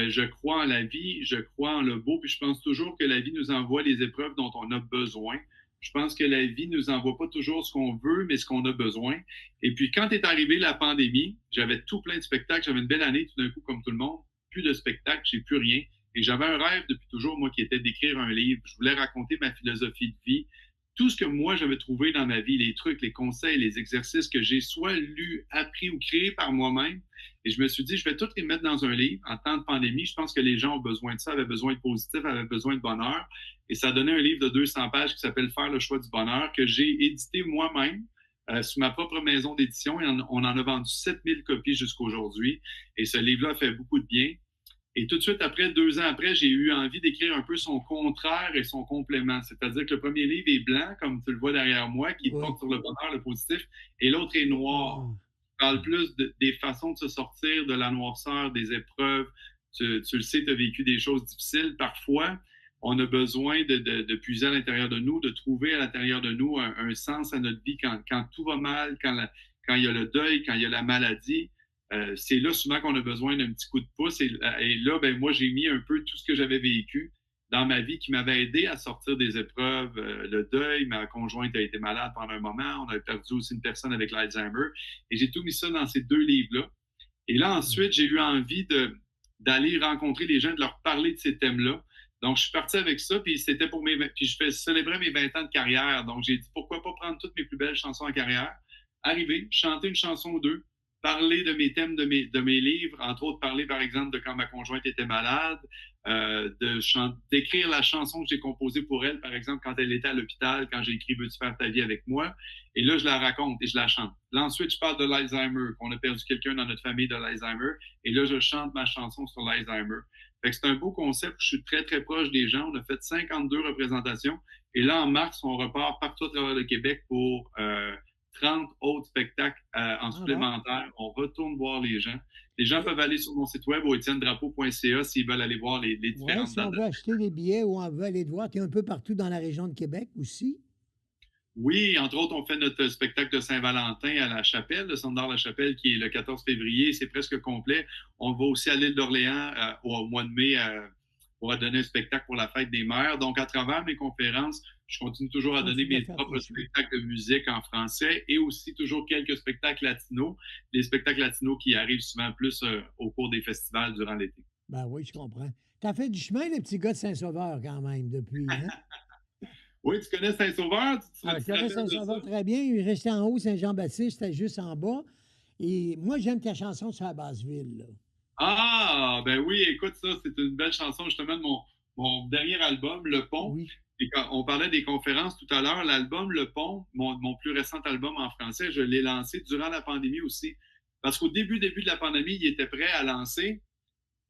je crois en la vie, je crois en le beau, puis je pense toujours que la vie nous envoie les épreuves dont on a besoin. Je pense que la vie nous envoie pas toujours ce qu'on veut, mais ce qu'on a besoin. Et puis, quand est arrivée la pandémie, j'avais tout plein de spectacles, j'avais une belle année tout d'un coup, comme tout le monde, plus de spectacle, j'ai plus rien. Et j'avais un rêve depuis toujours, moi, qui était d'écrire un livre. Je voulais raconter ma philosophie de vie. Tout ce que moi, j'avais trouvé dans ma vie, les trucs, les conseils, les exercices que j'ai soit lus, appris ou créés par moi-même. Et je me suis dit, je vais tous les mettre dans un livre. En temps de pandémie, je pense que les gens ont besoin de ça, avaient besoin de positif, avaient besoin de bonheur. Et ça a donné un livre de 200 pages qui s'appelle Faire le choix du bonheur, que j'ai édité moi-même sous ma propre maison d'édition. Et on en a vendu 7000 copies jusqu'à aujourd'hui. Et ce livre-là a fait beaucoup de bien. Et tout de suite après, 2 ans après, j'ai eu envie d'écrire un peu son contraire et son complément. C'est-à-dire que le premier livre est blanc, comme tu le vois derrière moi, qui Oui. porte sur le bonheur, le positif, et l'autre est noir. Ah, Il parle plus des façons de se sortir de la noirceur, des épreuves. Tu le sais, tu as vécu des choses difficiles. Parfois, on a besoin de puiser à l'intérieur de nous, de trouver à l'intérieur de nous un sens à notre vie quand tout va mal, quand il y a le deuil, quand il y a la maladie. C'est là souvent qu'on a besoin d'un petit coup de pouce. Et là, ben, moi, j'ai mis un peu tout ce que j'avais vécu dans ma vie qui m'avait aidé à sortir des épreuves. Le deuil, ma conjointe a été malade pendant un moment. On a perdu aussi une personne avec l'Alzheimer. Et j'ai tout mis ça dans ces 2 livres-là. Et là, ensuite, j'ai eu envie d'aller rencontrer les gens, de leur parler de ces thèmes-là. Donc, je suis parti avec ça, puis c'était pour puis je célébrais mes 20 ans de carrière. Donc, j'ai dit, pourquoi pas prendre toutes mes plus belles chansons en carrière, arriver, chanter une chanson ou deux, parler de mes thèmes de mes livres, entre autres parler, par exemple, de quand ma conjointe était malade, d'écrire la chanson que j'ai composée pour elle, par exemple, quand elle était à l'hôpital, quand j'ai écrit Veux-tu faire ta vie avec moi? Et là, je la raconte et je la chante. Là, ensuite, je parle de l'Alzheimer, qu'on a perdu quelqu'un dans notre famille de l'Alzheimer. Et là, je chante ma chanson sur l'Alzheimer. Fait que c'est un beau concept. Je suis très, très proche des gens. On a fait 52 représentations. Et là, en mars, on repart partout à travers le Québec pour 30 autres spectacles en ah bon? supplémentaire. On retourne voir les gens. Les gens peuvent aller sur mon site web au etiennedrapeau.ca s'ils veulent aller voir les Oui, différentes si on dates. veut acheter des billets ou on veut aller te voir, tu es un peu partout dans la région de Québec aussi. Oui, entre autres, on fait notre spectacle de Saint-Valentin à la Chapelle, le Centre d'art La Chapelle, qui est le 14 février. C'est presque complet. On va aussi à l'île d'Orléans au mois de mai pour donner un spectacle pour la fête des mères. Donc, à travers mes conférences, je continue toujours à donner mes propres spectacles de musique en français et aussi toujours quelques spectacles latinos. Les spectacles latinos qui arrivent souvent plus au cours des festivals durant l'été. Ben oui, je comprends. Tu as fait du chemin, le petit gars de Saint-Sauveur, quand même, depuis, hein? Oui, tu connais Saint-Sauveur? Je connais Saint-Sauveur très bien. Il restait en haut, Saint-Jean-Baptiste, c'était juste en bas. Et moi, j'aime ta chanson sur la Basse-Ville, là. Ah, ben oui, écoute, ça, c'est une belle chanson justement de mon dernier album, Le Pont. Oui. Et quand on parlait des conférences tout à l'heure, l'album Le Pont, mon plus récent album en français, je l'ai lancé durant la pandémie aussi. Parce qu'au début de la pandémie, il était prêt à lancer.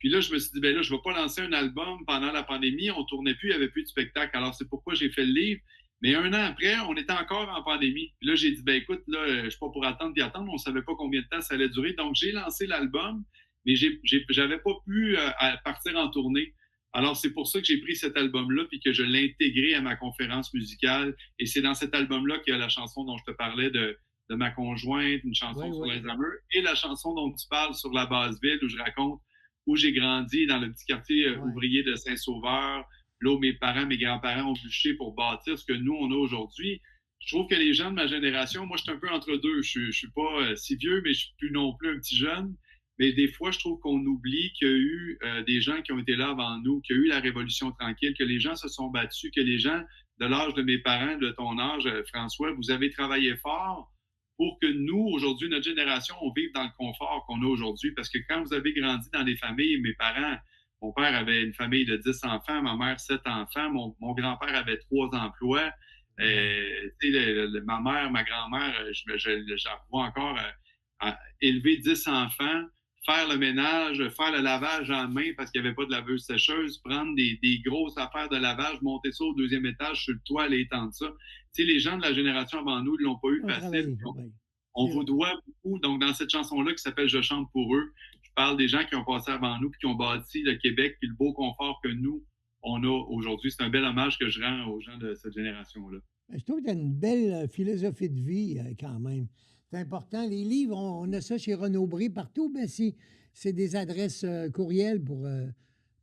Puis là, je me suis dit, ben là, je ne vais pas lancer un album pendant la pandémie. On ne tournait plus, il n'y avait plus de spectacle. Alors, c'est pourquoi j'ai fait le livre. Mais un an après, on était encore en pandémie. Puis là, j'ai dit, ben écoute, là, je ne suis pas pour attendre puis attendre. On ne savait pas combien de temps ça allait durer. Donc, j'ai lancé l'album, mais je n'avais pas pu partir en tournée. Alors, c'est pour ça que j'ai pris cet album-là puis que je l'ai intégré à ma conférence musicale. Et c'est dans cet album-là qu'il y a la chanson dont je te parlais de ma conjointe, une chanson sur les amours, et la chanson dont tu parles sur la Basse-Ville, où je raconte où j'ai grandi, dans le petit quartier ouvrier de Saint-Sauveur, là où mes parents, mes grands-parents ont bûché pour bâtir ce que nous, on a aujourd'hui. Je trouve que les gens de ma génération, moi, je suis un peu entre deux. Je suis pas si vieux, mais je suis plus non plus un petit jeune. Mais des fois, je trouve qu'on oublie qu'il y a eu des gens qui ont été là avant nous, qu'il y a eu la Révolution tranquille, que les gens se sont battus, que les gens de l'âge de mes parents, de ton âge, François, vous avez travaillé fort pour que nous, aujourd'hui, notre génération, on vive dans le confort qu'on a aujourd'hui. Parce que quand vous avez grandi dans des familles, mes parents, mon père avait une famille de 10 enfants, ma mère 7 enfants, mon grand-père avait 3 emplois. Ma mère, ma grand-mère, j'en revois encore élever 10 enfants, faire le ménage, faire le lavage en main parce qu'il n'y avait pas de laveuse sécheuse, prendre des grosses affaires de lavage, monter ça au 2e étage sur le toit, aller étendre ça. Tu sais, les gens de la génération avant nous ne l'ont pas eu facile. On vous doit beaucoup. Donc, dans cette chanson-là qui s'appelle « Je chante pour eux », je parle des gens qui ont passé avant nous et qui ont bâti le Québec puis le beau confort que nous, on a aujourd'hui. C'est un bel hommage que je rends aux gens de cette génération-là. Je trouve que tu as une belle philosophie de vie quand même. C'est important. Les livres, on a ça chez Renaud-Bré partout. Ben, c'est des adresses courriels pour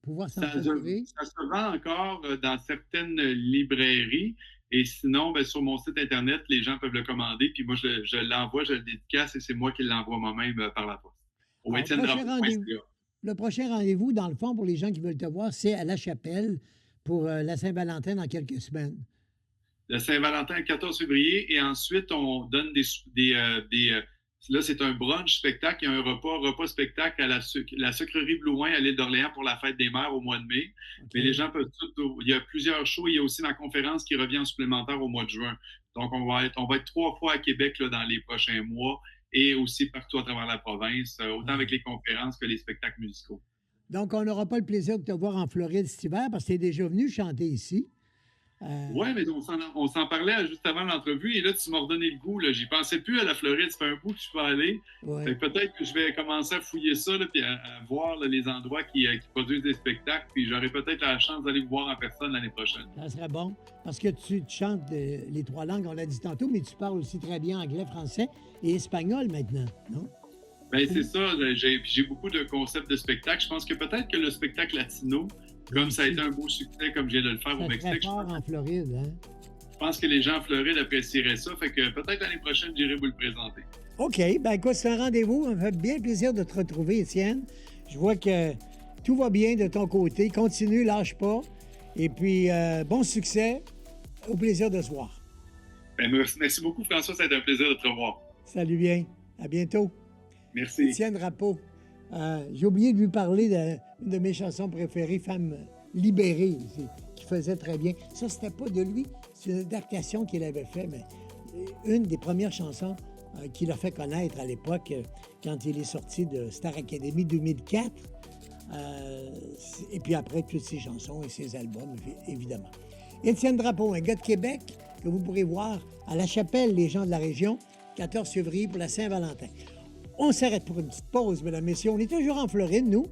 pouvoir s'en procurer. Ça se vend encore dans certaines librairies. Et sinon, ben, sur mon site Internet, les gens peuvent le commander. Puis moi, je l'envoie, je le dédicace et c'est moi qui l'envoie moi-même par la poste. Au le prochain rendez-vous, dans le fond, pour les gens qui veulent te voir, c'est à La Chapelle pour la Saint-Valentin dans quelques semaines. Le Saint-Valentin, le 14 février. Et ensuite, on donne là, c'est un brunch spectacle. Il y a un repas spectacle à la sucrerie Blouin à l'île d'Orléans pour la fête des mères au mois de mai. Okay. Mais les gens peuvent il y a plusieurs shows. Il y a aussi ma conférence qui revient en supplémentaire au mois de juin. Donc, on va être 3 fois à Québec là, dans les prochains mois et aussi partout à travers la province, autant avec les conférences que les spectacles musicaux. Donc, on n'aura pas le plaisir de te voir en Floride cet hiver parce que tu es déjà venu chanter ici. Oui, mais on s'en parlait juste avant l'entrevue et là, tu m'as redonné le goût. J'y pensais plus à la Floride. Ça fait un bout que je suis pas allé. Ouais. Peut-être que je vais commencer à fouiller ça puis à voir là, les endroits qui produisent des spectacles. Puis j'aurai peut-être la chance d'aller vous voir en personne l'année prochaine. Ça serait bon. Parce que tu chantes les 3 langues, on l'a dit tantôt, mais tu parles aussi très bien anglais, français et espagnol maintenant, non? Bien, c'est ça. J'ai beaucoup de concepts de spectacle. Je pense que peut-être que le spectacle latino, comme ça a été un beau succès, comme je viens de le faire au Mexique. C'est fort en Floride, hein? Je pense que les gens en Floride apprécieraient ça. Fait que peut-être l'année prochaine, j'irai vous le présenter. OK. Bien, écoute, c'est un rendez-vous. Ça me fait bien plaisir de te retrouver, Étienne. Je vois que tout va bien de ton côté. Continue, lâche pas. Et puis, bon succès. Au plaisir de se voir. Bien, merci beaucoup, François. Ça a été un plaisir de te revoir. Salut bien. À bientôt. Merci. Étienne Drapeau. J'ai oublié de lui parler d'une de mes chansons préférées, Femme libérée, qui faisait très bien. Ça, c'était pas de lui, c'est une adaptation qu'il avait fait, mais une des premières chansons qu'il a fait connaître à l'époque, quand il est sorti de Star Academy 2004. Et puis après, toutes ses chansons et ses albums, évidemment. Étienne Drapeau, un gars de Québec que vous pourrez voir à La Chapelle, les gens de la région, 14 février pour la Saint-Valentin. On s'arrête pour une petite pause, mesdames, messieurs. On est toujours en Floride, nous,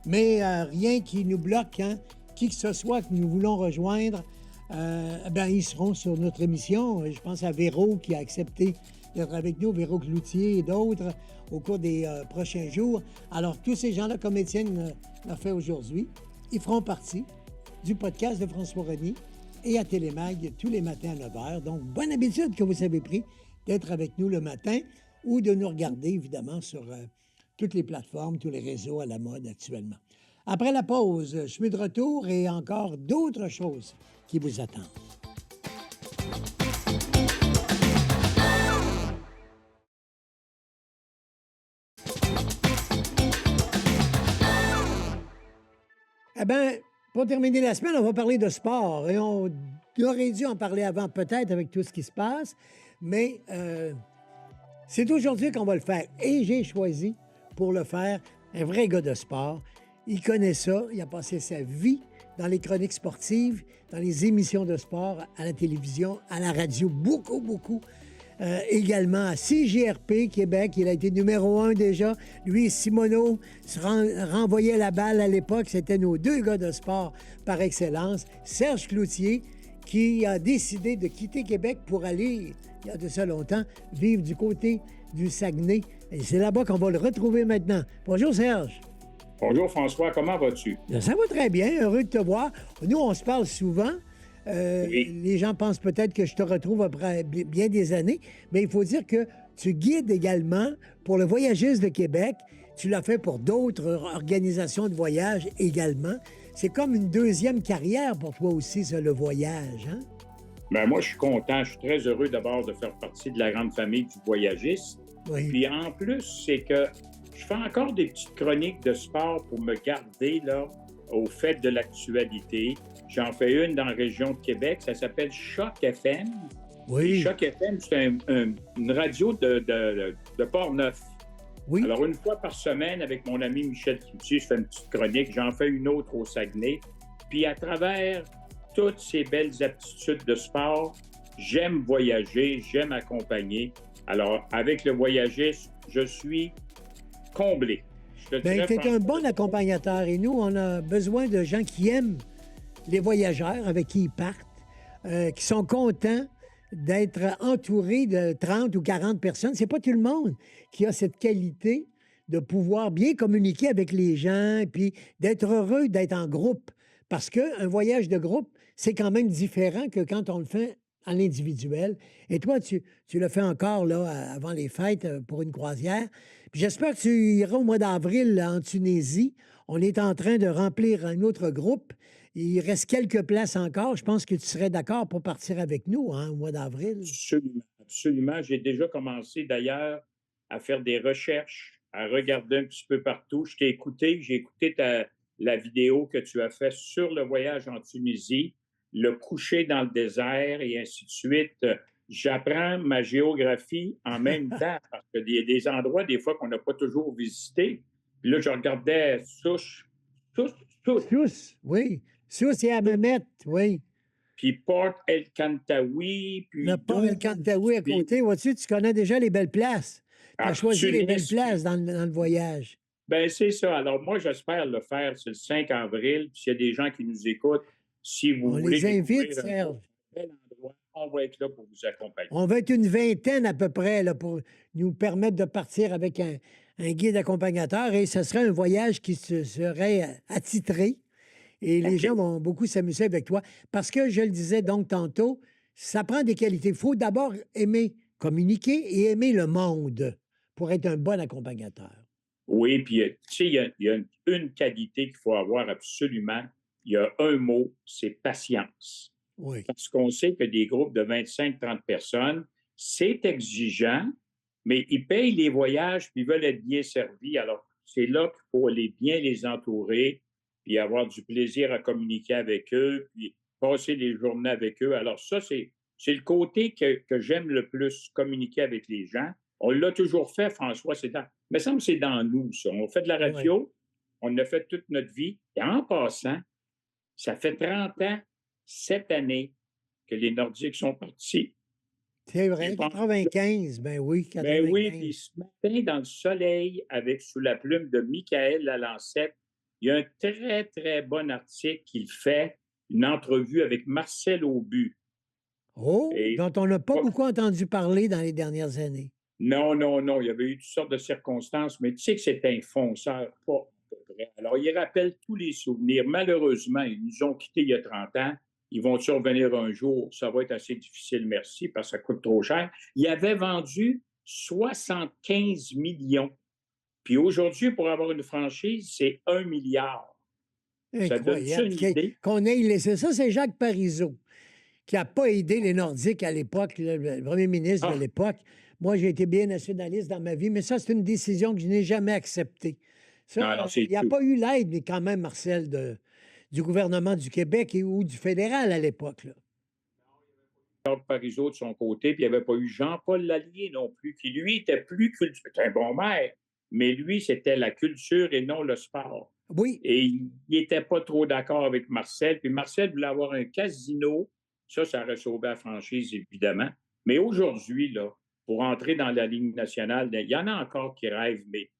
mais rien qui nous bloque. Hein? Qui que ce soit que nous voulons rejoindre, ils seront sur notre émission. Je pense à Véro qui a accepté d'être avec nous, Véro Cloutier et d'autres au cours des prochains jours. Alors, tous ces gens-là, comme Étienne l'a fait aujourd'hui, ils feront partie du podcast de François Reny et à Télémag tous les matins à 9 h. Donc, bonne habitude que vous avez pris d'être avec nous le matin ou de nous regarder, évidemment, sur toutes les plateformes, tous les réseaux à la mode actuellement. Après la pause, je suis de retour et encore d'autres choses qui vous attendent. Eh bien, pour terminer la semaine, on va parler de sport. Et on aurait dû en parler avant, peut-être, avec tout ce qui se passe. Mais c'est aujourd'hui qu'on va le faire. Et j'ai choisi, pour le faire, un vrai gars de sport. Il connaît ça. Il a passé sa vie dans les chroniques sportives, dans les émissions de sport, à la télévision, à la radio, beaucoup, beaucoup. Également à CJRP Québec, il a été numéro 1 déjà. Lui et Simoneau se renvoyaient la balle à l'époque. C'était nos deux gars de sport par excellence. Serge Cloutier, qui a décidé de quitter Québec pour aller, il y a de ça longtemps, vivre du côté du Saguenay. Et c'est là-bas qu'on va le retrouver maintenant. Bonjour Serge. Bonjour François, comment vas-tu? Ça va très bien, heureux de te voir. Nous, on se parle souvent. Oui. Les gens pensent peut-être que je te retrouve après bien des années, mais il faut dire que tu guides également pour le Voyagiste de Québec. Tu l'as fait pour d'autres organisations de voyage également. C'est comme une deuxième carrière pour toi aussi, ça, le voyage, hein? Bien, moi, je suis content. Je suis très heureux d'abord de faire partie de la grande famille du Voyagiste. Oui. Puis en plus, c'est que je fais encore des petites chroniques de sport pour me garder là, au fait de l'actualité. J'en fais une dans la région de Québec. Ça s'appelle Choc FM. Oui. Et Choc FM, c'est une radio de Port-Neuf. Oui. Alors, une fois par semaine, avec mon ami Michel Cloutier, je fais une petite chronique. J'en fais une autre au Saguenay. Puis à travers toutes ces belles aptitudes de sport, j'aime voyager, j'aime accompagner. Alors, avec le Voyagiste, je suis comblé. Bien, tu es un bon accompagnateur et nous, on a besoin de gens qui aiment les voyageurs avec qui ils partent, qui sont contents d'être entourés de 30 ou 40 personnes. C'est pas tout le monde qui a cette qualité de pouvoir bien communiquer avec les gens puis d'être heureux d'être en groupe. Parce qu'un voyage de groupe, c'est quand même différent que quand on le fait en individuel. Et toi, tu le fais encore là, avant les fêtes pour une croisière. Puis j'espère que tu iras au mois d'avril là, en Tunisie. On est en train de remplir un autre groupe. Il reste quelques places encore. Je pense que tu serais d'accord pour partir avec nous hein, au mois d'avril. Absolument, absolument. J'ai déjà commencé d'ailleurs à faire des recherches, à regarder un petit peu partout. Je t'ai écouté, j'ai écouté la vidéo que tu as faite sur le voyage en Tunisie, le coucher dans le désert et ainsi de suite. J'apprends ma géographie en même temps parce qu'il y a des endroits, des fois, qu'on n'a pas toujours visités. Puis là, je regardais Souche, Sousse, oui. Sousse et Hammamet, oui. puis Port El Kantaoui, puis... Le Port El Kantaoui à côté. Vois-tu, tu connais déjà les belles places. Tu as choisi les belles places dans le voyage. Bien, c'est ça. Alors, moi, j'espère le faire. C'est le 5 avril. Puis, s'il y a des gens qui nous écoutent, si vous On voulez... les invite, découvrir Serge. un bel endroit, on va être là pour vous accompagner. On va être une vingtaine à peu près là, pour nous permettre de partir avec un guide accompagnateur et ce serait un voyage qui serait attitré. Et les gens vont beaucoup s'amuser avec toi. Parce que, je le disais donc tantôt, ça prend des qualités. Il faut d'abord aimer communiquer et aimer le monde pour être un bon accompagnateur. Oui, puis, tu sais, il y a une qualité qu'il faut avoir absolument. Il y a un mot, c'est patience. Oui. Parce qu'on sait que des groupes de 25-30 personnes, c'est exigeant, mais ils payent les voyages puis ils veulent être bien servis. Alors, c'est là qu'il faut bien les entourer puis avoir du plaisir à communiquer avec eux, puis passer des journées avec eux. Alors ça, c'est le côté que j'aime le plus, communiquer avec les gens. On l'a toujours fait, François. Il me semble que c'est dans nous, ça. On fait de la radio, oui. On a fait toute notre vie. Et en passant, ça fait 30 ans, cette année, que les Nordiques sont partis. C'est vrai, 95, ben oui, 95. Ben oui, puis ce matin, dans le soleil, sous la plume de Michael Lalancette, il y a un très, très bon article qu'il fait, une entrevue avec Marcel Aubu. Oh, dont on n'a pas beaucoup entendu parler dans les dernières années. Non. Il y avait eu toutes sortes de circonstances, mais tu sais que c'est un fonceur, pas à peu près. Alors, Alors, ils rappellent tous les souvenirs. Malheureusement, ils nous ont quittés il y a 30 ans. Ils vont survenir un jour? Ça va être assez difficile, merci, parce que ça coûte trop cher. Ils avaient vendu 75 millions. Puis aujourd'hui, pour avoir une franchise, c'est 1 milliard. Ça donne-tu Incroyable. une idée? Qu'on ait laissé ça, c'est Jacques Parizeau, qui n'a pas aidé les Nordiques à l'époque, le premier ministre de l'époque. Moi, j'ai été bien nationaliste dans ma vie, mais ça, c'est une décision que je n'ai jamais acceptée. Ça, Non, c'est il n'y a tout. pas eu l'aide, mais quand même, Marcel, du gouvernement du Québec ou du fédéral à l'époque, là. Jacques Parizeau de son côté, puis il n'y avait pas eu Jean-Paul Lallier non plus, qui lui était plus culturel. C'était un bon maire, mais lui, c'était la culture et non le sport. Oui. Et il n'était pas trop d'accord avec Marcel. Puis Marcel voulait avoir un casino. Ça aurait sauvé la franchise, évidemment. Mais aujourd'hui, là, pour entrer dans la Ligue nationale, il y en a encore qui rêvent, mais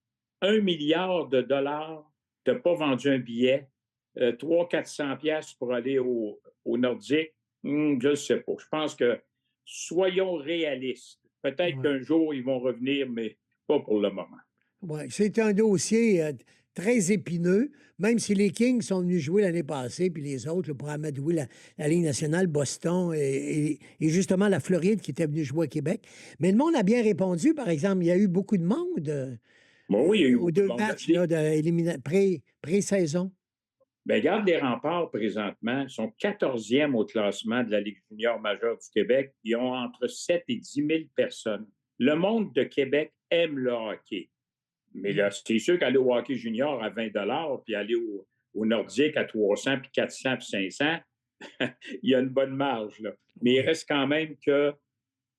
1 milliard de dollars, tu n'as pas vendu un billet, 300-400 piastres pour aller au Nordique, je ne sais pas. Je pense que soyons réalistes. Peut-être qu'un jour, ils vont revenir, mais pas pour le moment. Oui, c'est un dossier très épineux, même si les Kings sont venus jouer l'année passée, puis les autres, là, pour amadouer la Ligue nationale, Boston et justement la Floride qui était venue jouer au Québec. Mais le monde a bien répondu, par exemple. Il y a eu beaucoup de monde Bon, oui, il y a eu aux beaucoup de deux monde. matchs là, pré-saison. Bien, regarde les remparts présentement. Ils sont 14e au classement de la Ligue junior majeure du Québec. Ils ont entre 7 et 10 000 personnes. Le monde de Québec aime le hockey. Mais là, c'est sûr qu'aller au hockey junior à 20 puis aller au Nordique à 300, puis 400, puis 500, il y a une bonne marge, là. Mais il reste quand même que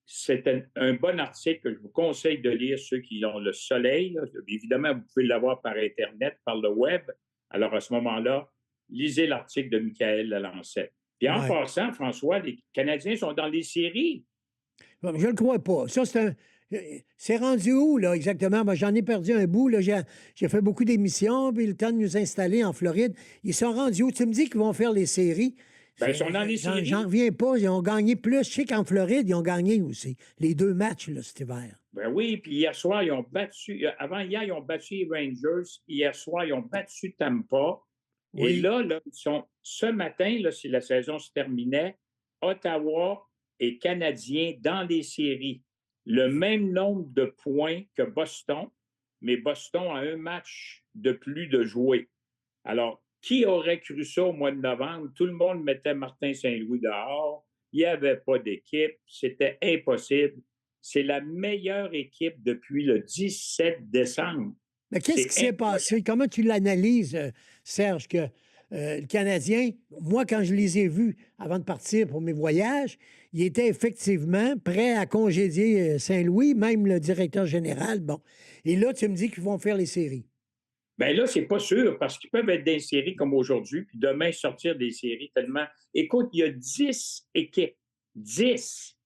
c'est un bon article que je vous conseille de lire, ceux qui ont le soleil, là. Évidemment, vous pouvez l'avoir par Internet, par le web. Alors, à ce moment-là, lisez l'article de Michael Lalancette. Puis en passant, François, les Canadiens sont dans les séries. Je ne le crois pas. Ça, c'est rendu où, là, exactement? Moi, j'en ai perdu un bout. Là. J'ai fait beaucoup d'émissions, puis le temps de nous installer en Floride. Ils sont rendus où? Tu me dis qu'ils vont faire les séries. Bien, ils sont dans les séries. J'en reviens pas. Ils ont gagné plus. Je sais qu'en Floride, ils ont gagné aussi. Les 2 matchs, là, cet hiver. Ben oui, puis hier soir, ils ont battu. Avant hier, ils ont battu les Rangers. Hier soir, ils ont battu Tampa. Oui. Et là, ce matin, là, si la saison se terminait, Ottawa et Canadiens dans les séries. Le même nombre de points que Boston, mais Boston a un match de plus de jouer. Alors, qui aurait cru ça au mois de novembre? Tout le monde mettait Martin Saint-Louis dehors. Il n'y avait pas d'équipe. C'était impossible. C'est la meilleure équipe depuis le 17 décembre. Mais qu'est-ce qui s'est passé? Comment tu l'analyses, Serge, que le Canadien, moi, quand je les ai vus avant de partir pour mes voyages, il était effectivement prêt à congédier Saint-Louis, même le directeur général. Bon. Et là, tu me dis qu'ils vont faire les séries. Bien là, c'est pas sûr, parce qu'ils peuvent être dans les séries comme aujourd'hui, puis demain sortir des séries tellement. Écoute, il y a 10 équipes, 10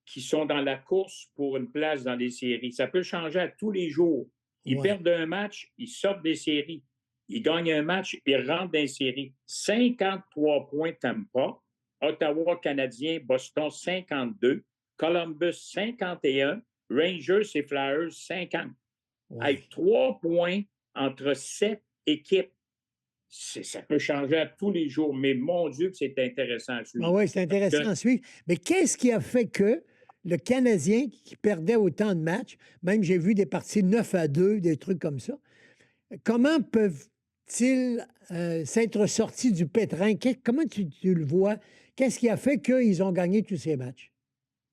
qui sont dans la course pour une place dans les séries. Ça peut changer à tous les jours. Ils perdent un match, ils sortent des séries. Ils gagnent un match, ils rentrent dans les séries. 53 points Tampa, Ottawa Canadien, Boston 52, Columbus 51, Rangers et Flyers 50. Avec 3 points entre 7 équipes. Ça peut changer à tous les jours, mais mon Dieu que c'est intéressant à suivre. Ah oui, c'est intéressant à suivre. Mais qu'est-ce qui a fait que le Canadien, qui perdait autant de matchs, même j'ai vu des parties 9-2, des trucs comme ça, comment peuvent-ils s'être sortis du pétrin? Comment tu le vois? Qu'est-ce qui a fait qu'ils ont gagné tous ces matchs?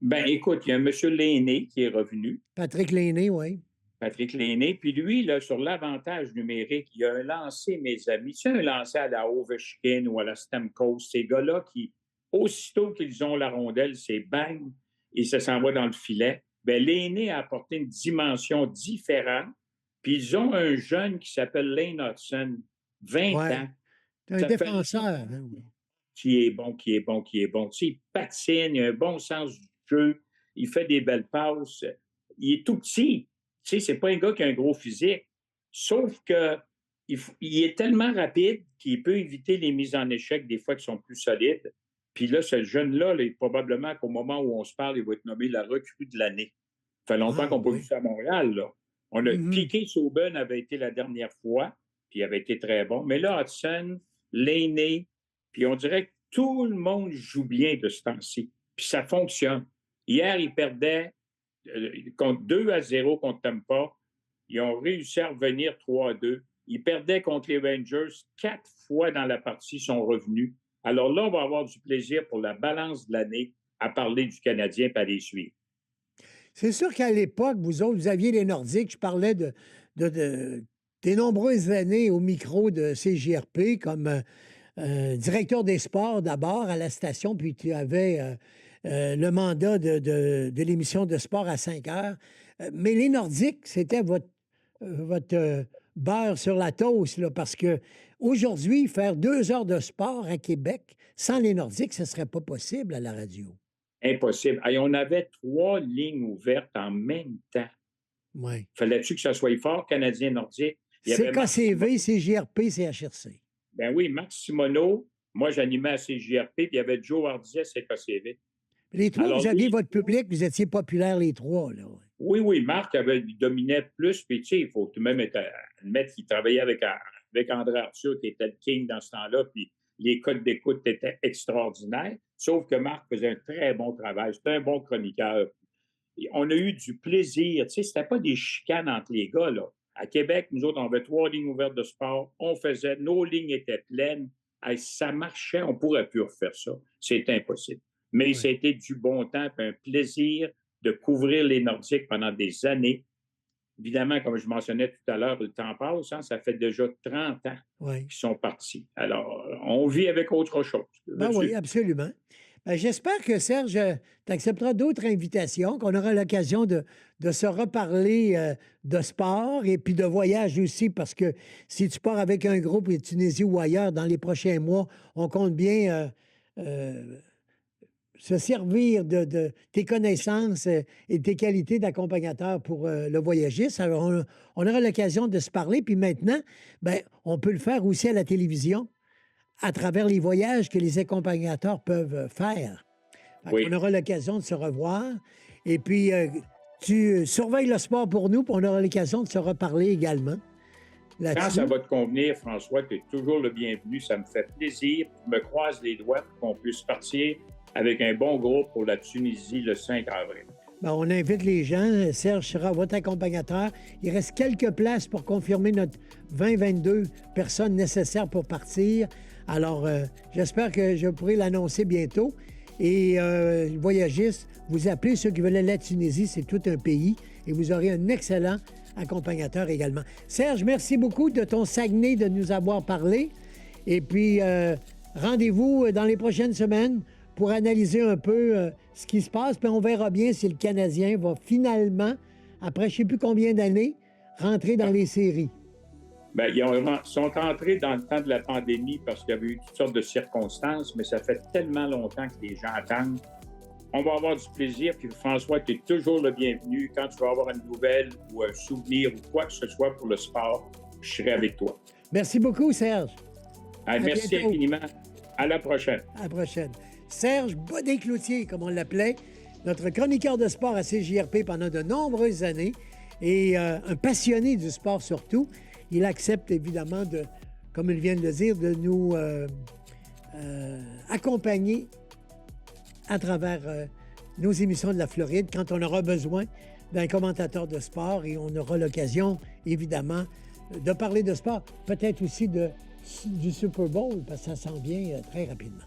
Ben écoute, il y a M. Lainé qui est revenu. Patrick Lainé, oui. Patrick Lainé. Puis lui, là, sur l'avantage numérique, il y a un lancer, mes amis. C'est un lancer à la Ovechkin ou à la Stamkos. Ces gars-là qui, aussitôt qu'ils ont la rondelle, c'est bang, et ça s'en va dans le filet. Bien, Lainé a apporté une dimension différente. Puis ils ont un jeune qui s'appelle Lane Hudson, 20 ans. C'est un défenseur. Qui est bon. Tu sais, il patine, il a un bon sens du jeu, il fait des belles passes. Il est tout petit. Tu sais, c'est pas un gars qui a un gros physique. Sauf que il est tellement rapide qu'il peut éviter les mises en échec des fois qui sont plus solides. Puis là, ce jeune-là, probablement qu'au moment où on se parle, il va être nommé la recrue de l'année. Ça fait longtemps qu'on n'a pas vu ça à Montréal, là. On a Piqué Sauben avait été la dernière fois, puis il avait été très bon. Mais là, Hudson, Laney, puis on dirait que tout le monde joue bien de ce temps-ci. Puis ça fonctionne. Hier, ils perdaient contre 2-0 contre Tampa. Ils ont réussi à revenir 3-2. Ils perdaient contre les Rangers 4 fois dans la partie, sont revenus. Alors là, on va avoir du plaisir pour la balance de l'année à parler du Canadien et à les suivre. C'est sûr qu'à l'époque, vous autres, vous aviez les Nordiques. Je parlais des nombreuses années au micro de CJRP comme directeur des sports d'abord à la station, puis tu avais le mandat de l'émission de sport à 5 heures. Mais les Nordiques, c'était votre beurre sur la toast, là, parce que aujourd'hui, faire 2 heures de sport à Québec sans les Nordiques, ce ne serait pas possible à la radio. Impossible. Et on avait 3 lignes ouvertes en même temps. Oui. Fallait-tu que ça soit fort, Canadien Nordique? CKCV, CJRP, CHRC. Ben oui, Max Simoneau, moi j'animais à CJRP, puis il y avait Joe Hardier à CKCV. Les trois, vous aviez votre public, vous étiez populaires les trois, là. Oui, Marc dominait plus, puis tu sais, il faut tout de même admettre qu'il travaillait avec André Arthur, qui était le king dans ce temps-là, puis les codes d'écoute étaient extraordinaires, sauf que Marc faisait un très bon travail, c'était un bon chroniqueur. Et on a eu du plaisir, tu sais, c'était pas des chicanes entre les gars, là. À Québec, nous autres, on avait 3 lignes ouvertes de sport, nos lignes étaient pleines, ça marchait, on pourrait plus refaire ça, c'est impossible. Mais oui. C'était du bon temps, un plaisir de couvrir les Nordiques pendant des années. Évidemment, comme je mentionnais tout à l'heure, le temps passe, hein, ça fait déjà 30 ans qu'ils sont partis. Alors, on vit avec autre chose. Ben oui, absolument. Ben, j'espère que, Serge, tu accepteras d'autres invitations, qu'on aura l'occasion de se reparler de sport et puis de voyage aussi, parce que si tu pars avec un groupe de Tunisie ou ailleurs dans les prochains mois, on compte bien se servir de tes connaissances et tes qualités d'accompagnateur pour le voyagiste. Alors, on aura l'occasion de se parler. Puis maintenant, ben, on peut le faire aussi à la télévision, à travers les voyages que les accompagnateurs peuvent faire. Oui. On aura l'occasion de se revoir. Et puis, tu surveilles le sport pour nous, puis on aura l'occasion de se reparler également. Quand ça va te convenir, François, tu es toujours le bienvenu. Ça me fait plaisir. Je me croise les doigts pour qu'on puisse partir avec un bon groupe pour la Tunisie le 5 avril. Bien, on invite les gens. Serge sera votre accompagnateur. Il reste quelques places pour confirmer notre 20-22 personnes nécessaires pour partir. Alors, j'espère que je pourrai l'annoncer bientôt. Et les voyagistes, vous appelez ceux qui veulent aller à la Tunisie, c'est tout un pays. Et vous aurez un excellent accompagnateur également. Serge, merci beaucoup de ton Saguenay de nous avoir parlé. Et puis, rendez-vous dans les prochaines semaines pour analyser un peu ce qui se passe. Puis on verra bien si le Canadien va finalement, après je ne sais plus combien d'années, rentrer dans les séries. Bien, ils sont entrés dans le temps de la pandémie parce qu'il y avait eu toutes sortes de circonstances, mais ça fait tellement longtemps que les gens attendent. On va avoir du plaisir. Puis François, tu es toujours le bienvenu. Quand tu vas avoir une nouvelle ou un souvenir ou quoi que ce soit pour le sport, je serai avec toi. Merci beaucoup, Serge. Merci bientôt. Infiniment. À la prochaine. À la prochaine. Serge Bodin-Cloutier, comme on l'appelait, notre chroniqueur de sport à CJRP pendant de nombreuses années et un passionné du sport surtout. Il accepte évidemment, comme il vient de le dire, de nous accompagner à travers nos émissions de la Floride quand on aura besoin d'un commentateur de sport et on aura l'occasion, évidemment, de parler de sport, peut-être aussi du Super Bowl, parce que ça s'en vient très rapidement.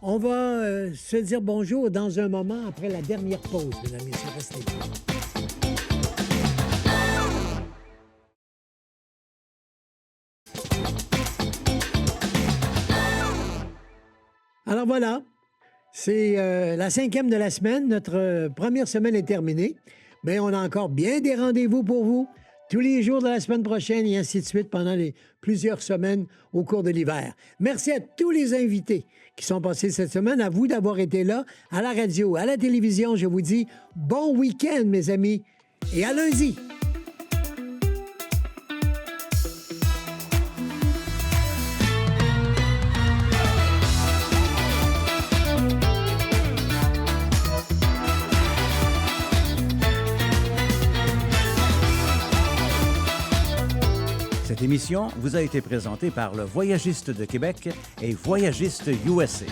On va se dire bonjour dans un moment après la dernière pause, mesdames et messieurs. Restez là. Alors voilà, c'est la 5e de la semaine. Notre première semaine est terminée, mais on a encore bien des rendez-vous pour vous tous les jours de la semaine prochaine et ainsi de suite pendant les plusieurs semaines au cours de l'hiver. Merci à tous les invités qui sont passés cette semaine, à vous d'avoir été là, à la radio, à la télévision. Je vous dis bon week-end, mes amis, et à lundi. Cette émission vous a été présentée par le Voyagiste de Québec et Voyagiste USA.